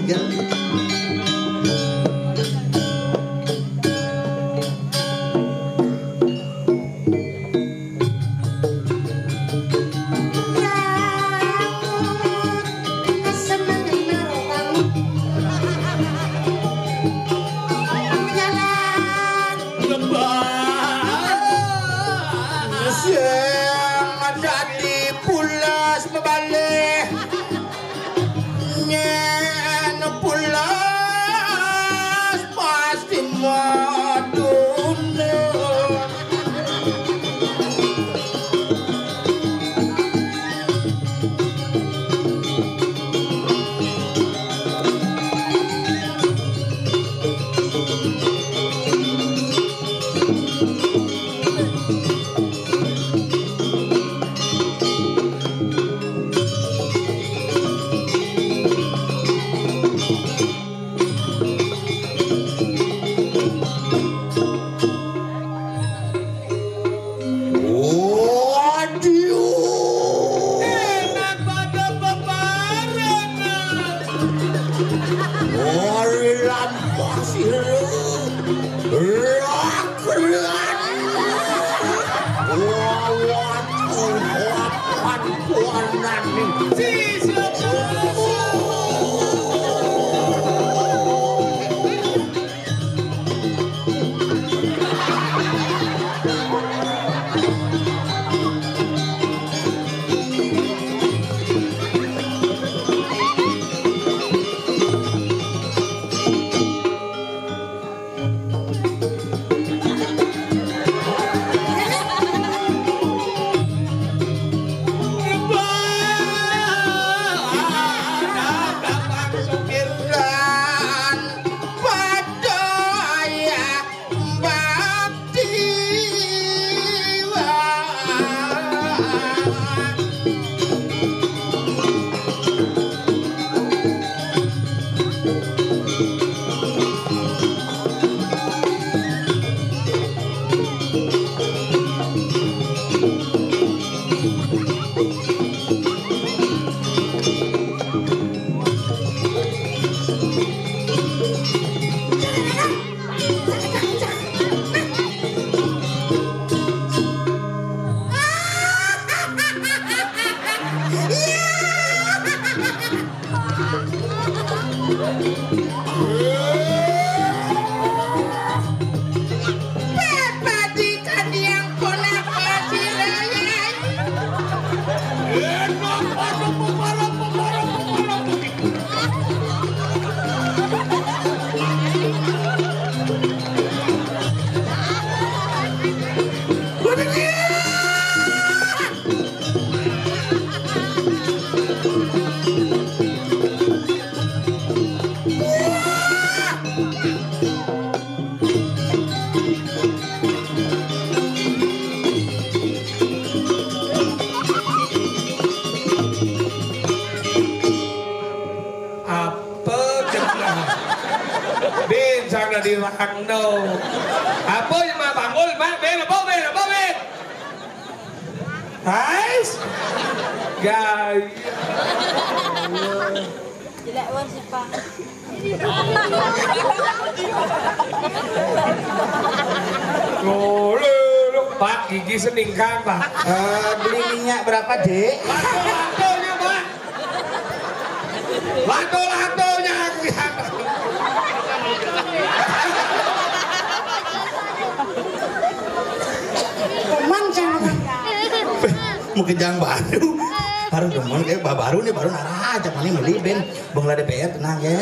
Dirangno. Apa yang mah bangun mah ben apa ben. Guys. Gaya. Jelek wan si Pak. Pak gigi seningkan Pak. Beli minyak berapa, Dek? Lato-latonya Pak. Lato-latonya kelihatan. Teman jangan. Mungkin jangan baru. Harus demen kayak baru nih baru narah aja mana beli ben bangla DPR tenang ya.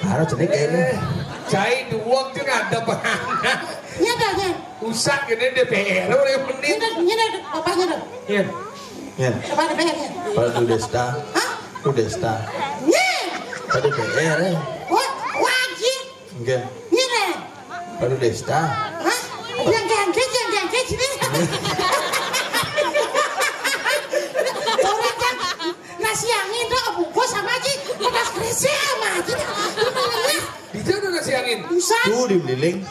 Harus cedik kayaknya. Cai duwak tuh ada bahana. Iya dah ya. Usah gini DPR oleh menit. Ini bapaknya dah. Iya. Ya. Bapak DPR ya. Pak Desta. Hah? Desta. Iya. Pak DPR ya. Wajib. Enggak. Iya dah. Pak Desta. Hah? Yang gangkit sini. Orang yang nasi angin tuh bungkus sama aja. Pedas krisnya sama aja. Di sana nasi angin. Bisa. Tuh di beliling.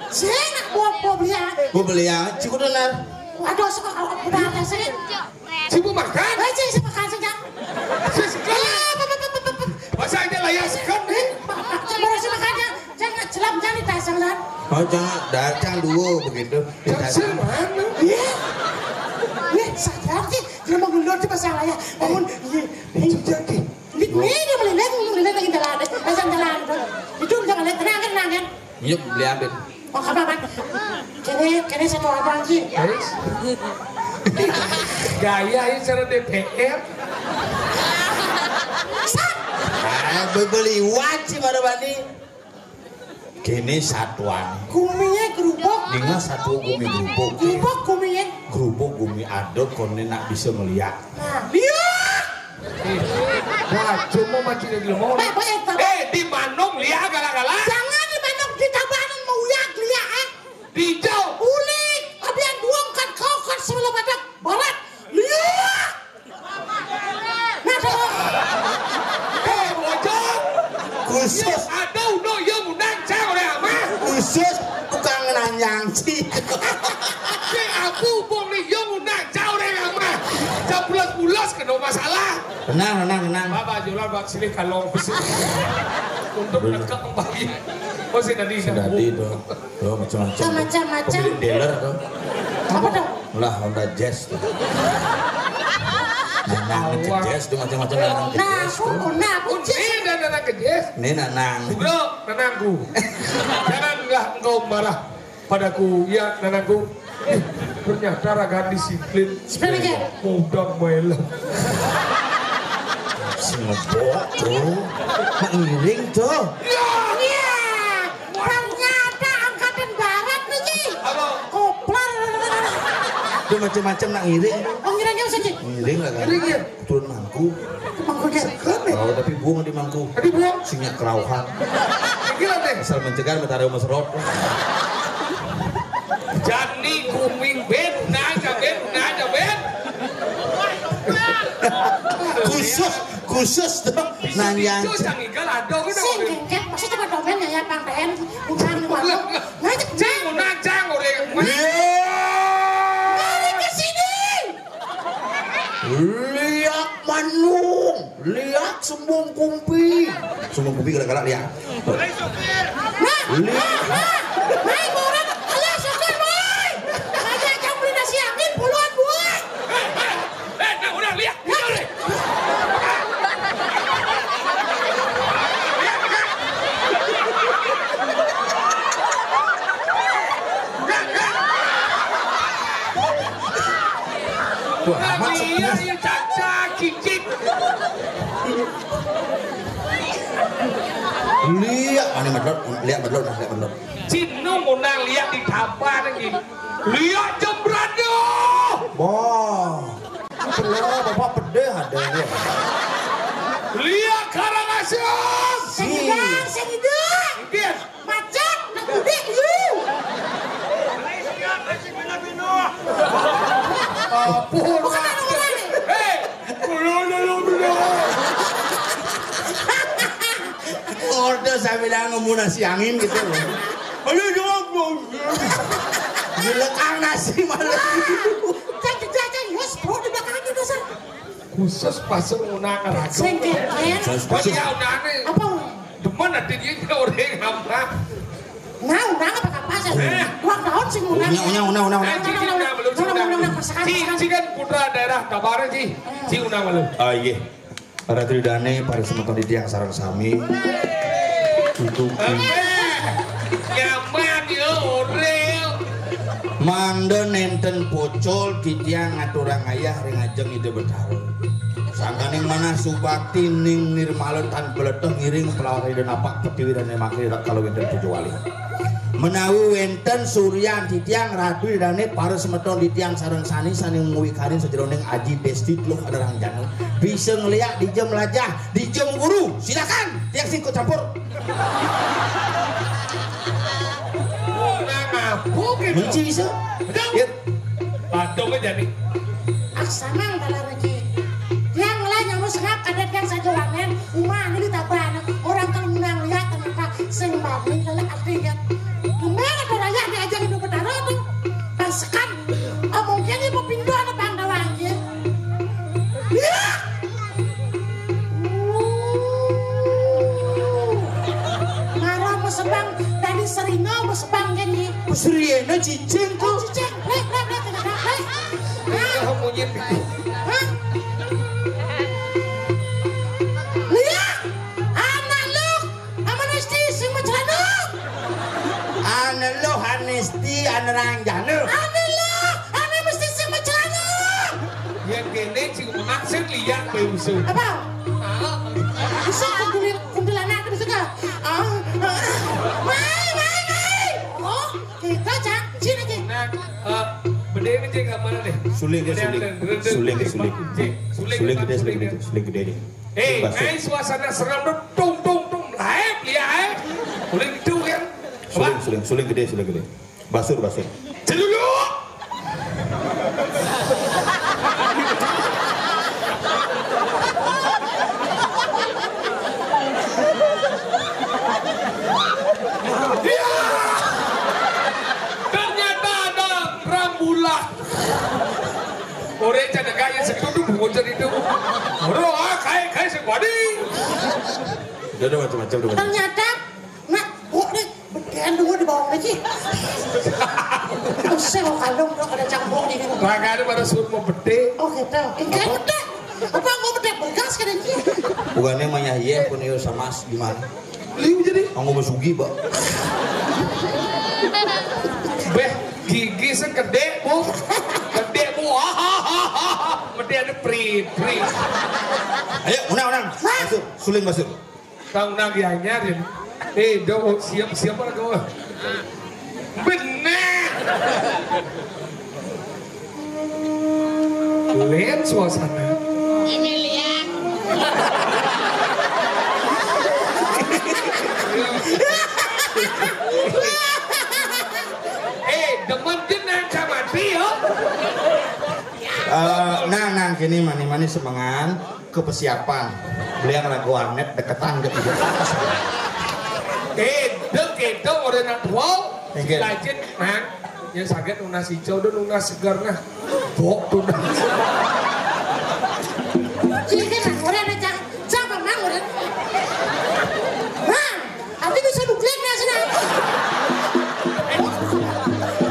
Saya nak buat beli ya. Gua beli yang ciku benar. Aduh, suka kalau udah ada saya. Cipu makan. Aja saya makan saja. Masa aja layaskan nih. Baru saya makannya. Jangan celam jangan ditasang kan. Oh jangan datang dulu begitu. Jasir mana? Iya. Iya, sadar sih. Dia mau ngelur di masalah ya. Bangun. Itu jadi. Ini dia melihat lagi jalan. Pasang jalan. Itu jangan lihat tenang kan. Yuk beli ambil. Oh, apa? Kini satu abang sih. Guys. Gaya ini cara DPR. Beli wajib pada bani. Kini satuan. Kuminya gerubuk. Dengan satu gumi gerubuk. Gerubuk kuminya. Gerubuk gumi aduk kone nak bisa melihat. Nah, lihat. Wah, cuma macam ni mau. Di Manong lihat gala-gala. Jangan di Manong di Tabanan mau lihat lihat. Di jauh. Ulik. Abian buang kan kau kan sebelum ada barat. Lihat. Nah, bocor. Khusus. Ada udah yang undang cang oleh ama. Khusus bukan nanyang sih. Si aku bong ni yang undang cang oleh ama. Bulas kena masalah. Tenang. Bapak jualan bak sini kalau kesini. Untuk dekat kembali. Oh sih tadi Sudah di tuh. Tuh macam-macam. Macam-macam. Pemilik dealer tuh. Apa tuh? Lah Honda Jazz tuh. Nanang ke Jazz tuh macam-macam nanang ke Nah, Jazz tuh. Ini dan anak kejes. Ini nanang. Bro, nanangku. Janganlah engkau marah padaku, ya nanangku. Ternyata raga disiplin. Disiplin aja. Mudah meleng. Si ngebok tuh. Mengiring tuh. Iya. Ternyata angkatan barat nih. Apa? Koplar. Tuh macam-macam nak ngiring. Oh, ngiranya apa sih? Ngiring lah kan. Ngiring ya? Turun mangku. Mangkuknya. Oh tapi buang di mangku. Tadi buang. Singa kerauhan. Gila deh. Asal mencegah mentaruh mesrot. Jani kuming ben, naja ben. Khusus tuh. Nanyang. Itu jangan ikan ada kan. Sing kengket, masih cuma domen ya panten. Bukan waktu. Ngajak Cang nacang oleh. Mari ke sini. Lihat manung. Lihat sembung kumpi. Sembung kumpi gara-gara lihat. Nah, Lihat. Hai orang, alah sokir boy. Ngajak jam beli nasi angin puluhan buah. Nah udah lihat. Tuh amat Iya, iya caca, cicik. Lihat, lihat medlot. Cino ngunang lihat di kapan lagi. Lihat Jembrado. Wah, belum bapak pede ada ya. Lihat Karangasem. Sengidang. Lihat. Macet, nak udik you. Apun. Bukan orang ni. Hei, belum. Order saya bilang ngomong nasi angin gitu loh. Aduh jawab. Dilekang nasi malah. Jangan, yes bro di belakang itu dasar. Khusus pasang ngunang ragu. Sengket, Wah, ya udah nih. apa? Demen ada dia orang ngambak. Nah, unang apa kapasan? Dua tahun sih unang. Unang. Ci kan putra daerah kabarnya Ci unang belum. Ah iya. Para tridane para semeton di tiang sarang sami. Itu Nyaman ya orel. manda nenten pocol di tiang ngaturang ayah ring ajeng ide bertarung. Sangkaning mana subakti ning nirmalen tan beleteng ngiring pelawar ide napak petiwi dan nemakri kalau wenten tujuh wali. Menawi wenten suryan di tiang ratu dane para semeton di tiang sareng sani nguwi karin sejeroning aji besti loh adarang janu bisa ngeliat di jam lajah di jam guru silakan tiang sikut campur Ngapu gitu. menci bisa ya Patung aja nih. Aksamang dalam lagi. Yang lain yang mau serap ada yang saja wangen. Umah ini taban. Orang kalau menang lihat ternyata sembari lelak artinya. Gimana caranya diajak hidup berdarah tuh? Paskan. Mungkin ibu pindah ada Pandawan ya. Ya. Marah mesebang dari Serino mesebang gini. Suriena cicing tuh Cicing, lek. Kamu monyet itu. Hah? Lihat, anak lu, amanesti sing macelana. ane lo hanesti anerang janu Ane mesti sing macelana. Yang kene sih maksud lihat berusuh. Apa? Bisa kuntilanak bisa ka? Mai. Oh, kita cak, sini cik. Nah, bedanya cek mana deh? suling gede deh Ngai suasana seram tuh tung laep lihat boleh gitu kan? suling gede basur Celulu. Ternyata ada rambulan. Orang jadi kaya sekitar bukan itu. Orang kaya sekwadi. udah macam-macam Ternyata, nak, nih, bedean dulu di bawah lagi. Saya mau kandung dong ada campur di sini. Raganya pada suruh mau bede. Oh gitu. Kayak bede. Apa mau bede bergas kan ini? bukannya manya iya pun iyo sama gimana Liu jadi. ngomong besugi pak Beh, gigi segede bu. Gede bu. Bede ada pri. ayo unang basur Kang nagiannya dia. Dong siap mana kau? Benar. Lihat suasana. Ini lihat. Demen jenang sama dia. Nang kini mani semangan kepesiapan beli yang lagu warnet deketan gitu Dek orang nak wow. Engke. Lajin man. Yang sakit unas hijau dan unas segar nah. Bok tuh dah. Ini kan orang ada jangan mang orang. Hah? Abi bisa duklik nah sana.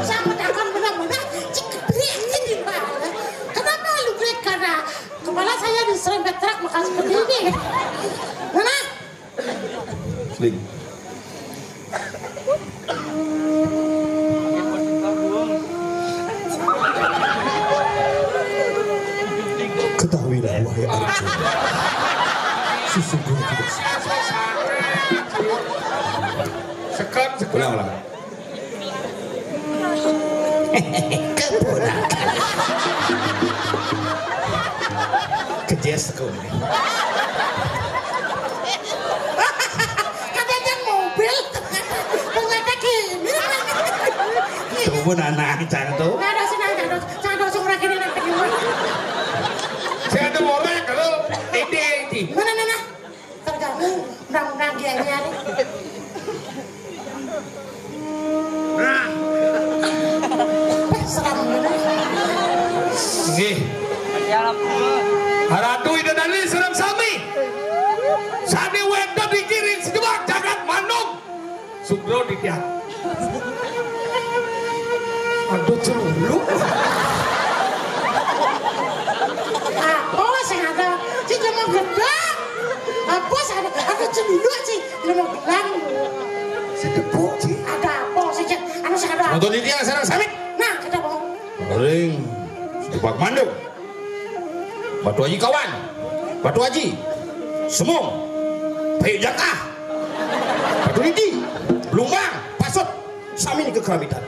Sama takkan benar-benar cik beri di mana? Kenapa duklik karena kepala saya diserempet truk maka seperti ini. Mana? sling Ketahuilah wahai Arjuna, sesungguhnya tidak Sekat. ulang. Keponakan. Kejes kau ini. Katanya mobil. Ternyata gini. Tunggu anak cantik. Ada sih cantik sumber gini nanti gimana? Saya ada orang kalau ini. Mana. Terganggu. Undang-undang dia nyari. Seram bener. Nggih. Haratu ida dali serem sami. Sani wedok dikiring sejebak jagat manung. Sugro dikiat. Aduh celuluk. Apa sih ada? Si cuma gedang. Apa sih ada? Ada celuluk sih. Cuma gedang. Sedepok sih. Ada apa sih? Anu sih ada. Nonton ini yang serang samit. Nah, kita bohong. Ring, Sebak Mandung, Batu Haji kawan, Batu Haji, Semung, Payuk Jakah, Batu Lidi, Lumbang, Pasut, Sami ini ke Keramitan.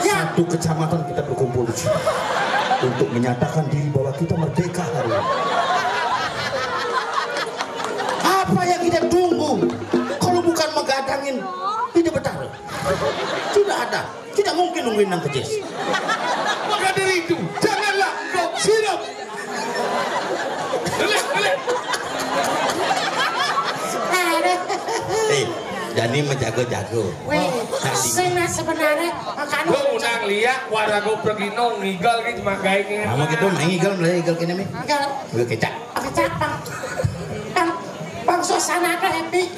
Satu kecamatan kita berkumpul di sini untuk menyatakan diri bahwa kita merdeka hari ini. Apa yang kita tunggu? Kalau bukan megadangin Tidak Betara, tidak ada, tidak mungkin nungguin Nang Kejes. Maka dari itu, janganlah kau siram. Gelek. Jadi menjago-jago. Weh, sena sebenarnya makanya. Gue unang liat, warga gue pergi nong ngigal gitu magai ini. Kamu gitu mengigal mulai igal kini mi. Enggak, Gue kecak. kecak bang suasana ada happy.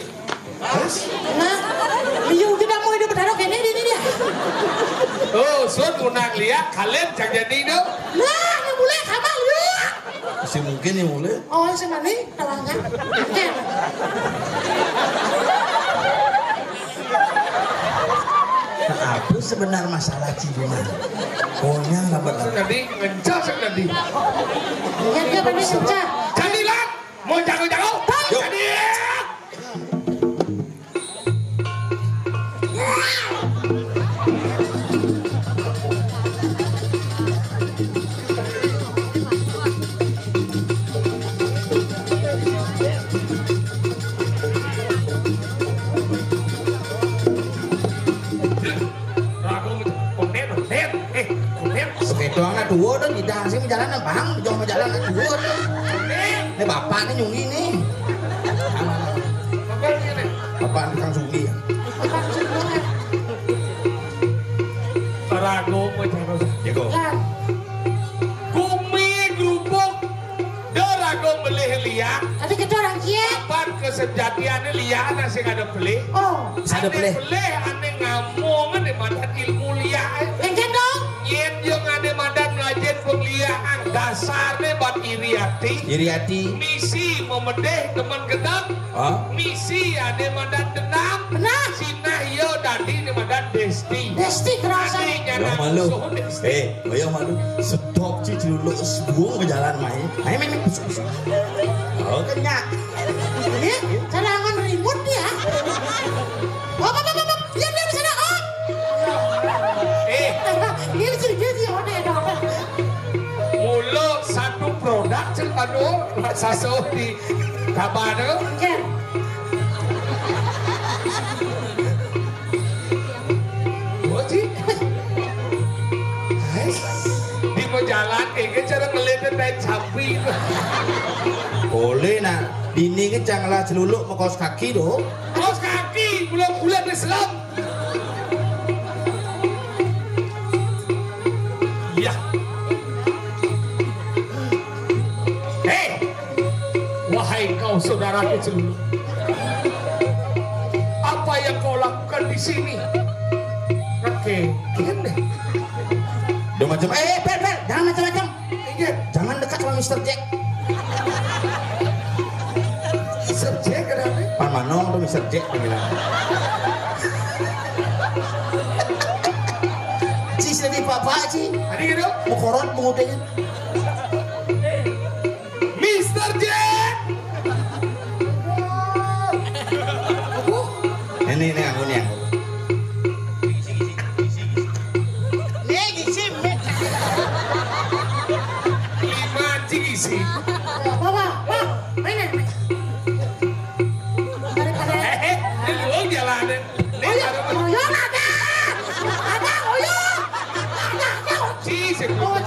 Nah, dia tidak mau hidup berdarah ini dia. Oh, sud unang liat, kalian jangan jadi itu. Nah, ini boleh kabar ya. Si mungkin yang mulai. Oh, si mana? Tawangnya. Apa sebenarnya masalah Cibungan? Pokoknya nggak benar. Tadi ngencas tadi. Ya dia pandai senja. Jadilah, mau jago-jago. Yuk. Jadi. Doang na dua dan di dasi menjalan bang, jauh menjalan na dua. Ini bapak ini nyungi nih. Bapak ini kang sungi. Rago mau jago. Jago. Kumi gerubuk, dorago beli liat. Tadi kita orang kia. Kapan kesejatiannya liat nasi ada beli. Oh, Ada beli. Ane ngomong ane mandat ilmu liat. yang gendong. Yen yang ada mandat ngajin pengliaan dasarnya buat iriati. Iriati. Misi memedeh teman gedang. Oh. Misi ada mandat denam. Benar. Sinah yo dadi ini mandat desti. Desti kerasa. Yang malu. Yang malu. Stop cici dulu sebuang berjalan main. Main. Oh kenyak. Ini cadangan remote dia. Oh, dia di sana. Oh. Dia di mana ada? Mulu satu produk celpadu saso di kabar tu. Kan. Oji. Di jalan ke cara ngelihat naik cabai. Boleh nak. Dini ke janganlah celuluk mekos kaki doh. Kos kaki bulan-bulan Islam. Ya. Wahai kau saudaraku celuluk. Apa yang kau lakukan di sini? Oke, gini. Udah macam Pel, jangan macam-macam. Iya. Jangan dekat sama Mr. Jack. Mr. Jack kenapa? Pan Manong tuh Mr. Jack panggilan. Cis lebih papa Ci. Tadi gitu. Mau koron mengutenya. Ini aku nih aku. Nih gisim. Lima cigisi. Bawa, mana? Daripada Ini lu jalanin. Oyong ada. Ada oyong. Ada. Cisi. Oh,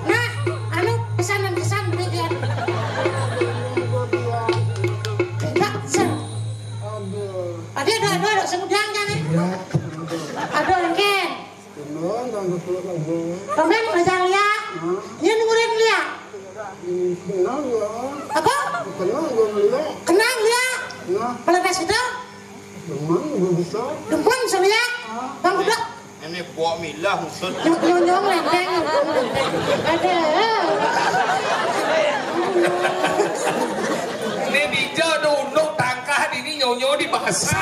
nah, anu pesanan bagian. Enggak, sen. Ada semudang kan? Ada engken. Pamen belajar lihat. Ini nurin lihat. Apa? Kenang lihat. Pelepas itu? Demen soalnya. Bang udah. Ini buah milah maksud. Nyong lenteng. Ada. Ini bija nunduk tangkah ini nyonyo di bahasa.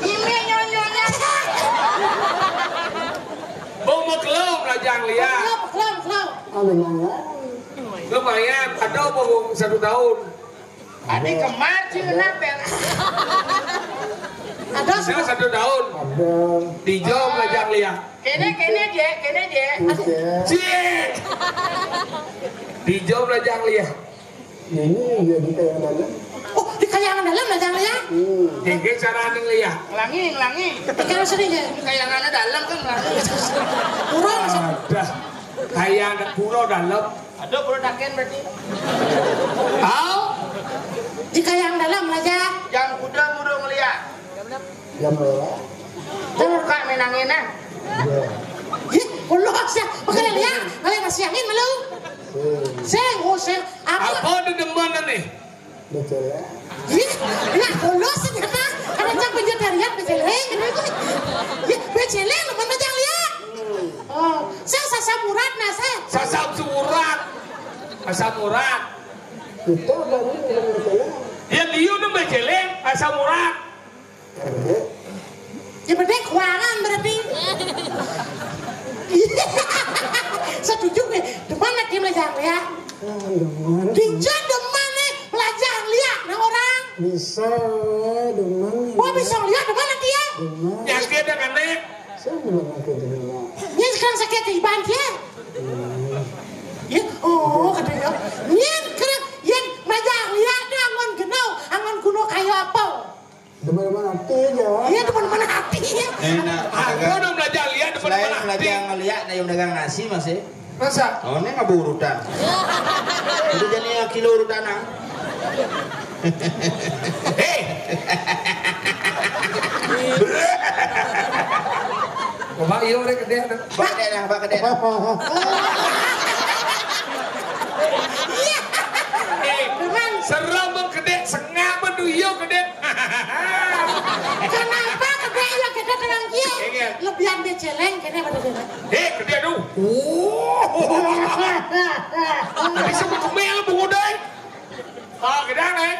Ini nyonyonya. Bông một lâu là jangan lihat. Kelom. Lumayan, ada bông 1 tahun. Adik kemar sih kenapa? Ada Saya 1 tahun. Dijom lah jangan lihat. kene je. Cik. Dijom lah jangan lihat. Oh, di kayangan dalam lah jangan lihat. Jengke cara ning lihat. Ngelangi. Kalau sering ya. Kayangannya dalam kan ngelangi. Kurang masuk. Ada. Kayak ada pulau dalam. Ada produkken berarti. Au. Di kayangan dalam lah jangan. Yang kuda murung lihat. Buka menangina. Ih, ulo sih. Makanya lihat. Kalian masih angin malu. Seng. Apa ada deman nih? Ih, nah ulo sih kata. Ada cak vegetarian bejeleng. Ih, bejeleng mana jangan lihat. Oh, saya sasam urat nah saya. Sasam surat. Asam urat. Ya liu nu bejeleng asam urat. Ya berdek kuangan berarti. Setuju nih, depan nak dia belajar lihat. Dijak depan nih belajar lihat nah orang. Bisa dengan Oh bisa lihat depan nak dia. Yang dia dengan nek. saya belum aku terima. Ini sekarang sakit di ban dia. Ya, oh katanya. Ini keren, yang belajar lihat dia angon kuno kayu apa? Teman-teman hati aja. Iya depan mana hatinya. Enak. Aku udah belajar lihat depan Selain mana hati. belajar ngeliat, ada yang dagang nasi masih. Masa? Oh ini nggak urutan. Itu jadi kilo urutan ah. Hei. Bapak iya mereka dia. Pak kedek. Iya. Eh, Depan. serem gede, sengah menduyo gede. Kenapa kedai ya kita dengan dia? Iya. Lebihan dia celeng kena pada dia. Eh, gede aduh. Tapi semua kumel bungu deh. Oh, gede nih.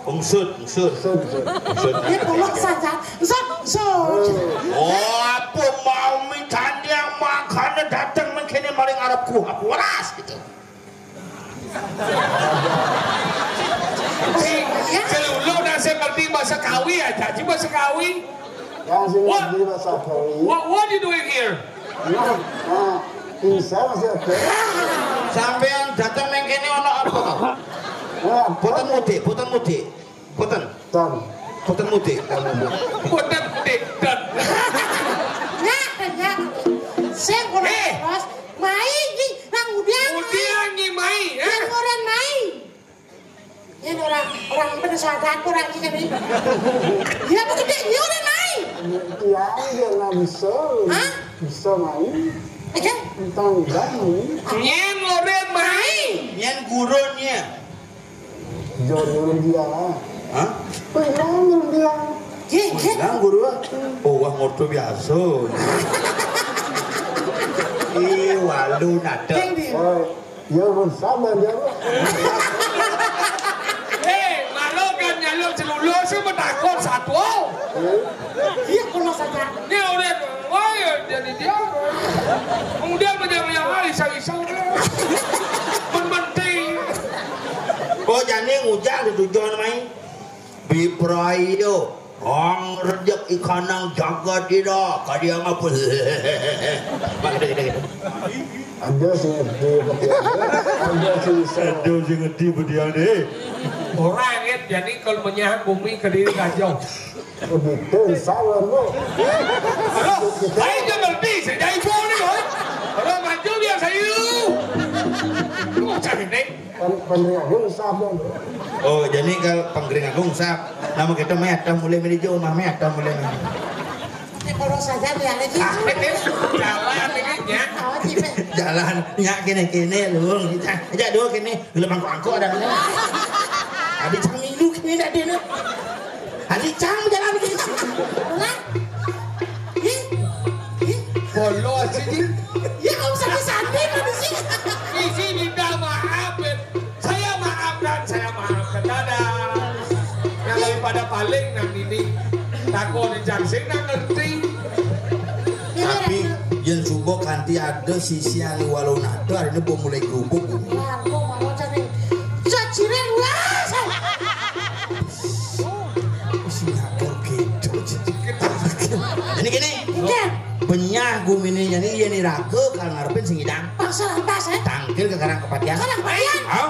Ungsut. Dia peluk saja. Zot. Oh, apa mau minta dia makan datang mungkin maling Arabku apa waras gitu. Selulu dah seperti bahasa Kawi aja, cuma bahasa Kawi. Yang sini di masa kali. What you doing here? Bisa masih ada. Sampean datang mengkene ono apa? Boten mudik. Tan. Boten mudik. Boten dan. Ya. Saya boleh bos. Mai di nang udiang. Udiang ni mai, Yang orang mai. Yang orang bersahabat orang ini kan. Ya begitu dia orang mai. Yang dia nggak bisa. Hah? Bisa main. Aja. Tentang main. Nyen lore mai. Nyen gurunnya. Jodoh dia. Hah? Pengen dia. Yang guru. Oh, wah ngordo biasa. Walu nada. Oh, ya bersabar dia. Malo kan nyalo celulu semua takut satu. Iya kalau saja. Ni orang, wah jadi dia. Kemudian menyang isang-isang. Penting. Oh jadi ngujang di tujuan main Biprayo ang rejek ikanang jagat tidak kadia ngapa Ada sih ada sih ngedi bediane Orang ingat jadi kalau menyahak bumi ke diri kacau. begitu sawan lo. Halo, saya jangan ngerti, saya jadi ibu nih loh. Halo, maju biar saya lu cari nih. Peneriakan sawan. oh jadi kalau penggering agung sap nama kita meta mulai menuju mah meta mulai Kalau saja biar lagi. Jalan ini ya. jalan nyak kene lu aja dulu kene lu bangku ada mana adi cang milu kene ada deh adi cang jalan kene Bolo sini. Ya kamu sampai mana sih? Isi minta maaf. Saya maafkan, saya maafkan. Dadah. Yang daripada paling nang ini takut dijangsing nang ngerti. tapi yang subuh kanti ada sisi ali walau nado hari ini mau mulai gubuk Wah, aku mau cari. Cacirin lah. Singapura gitu ini gini Iya. penyah gumini ini iya nih raga kalau ngarepin sing idang Paksa lantas ya. tangkil ke karang kepatian Karang kepatian. Au.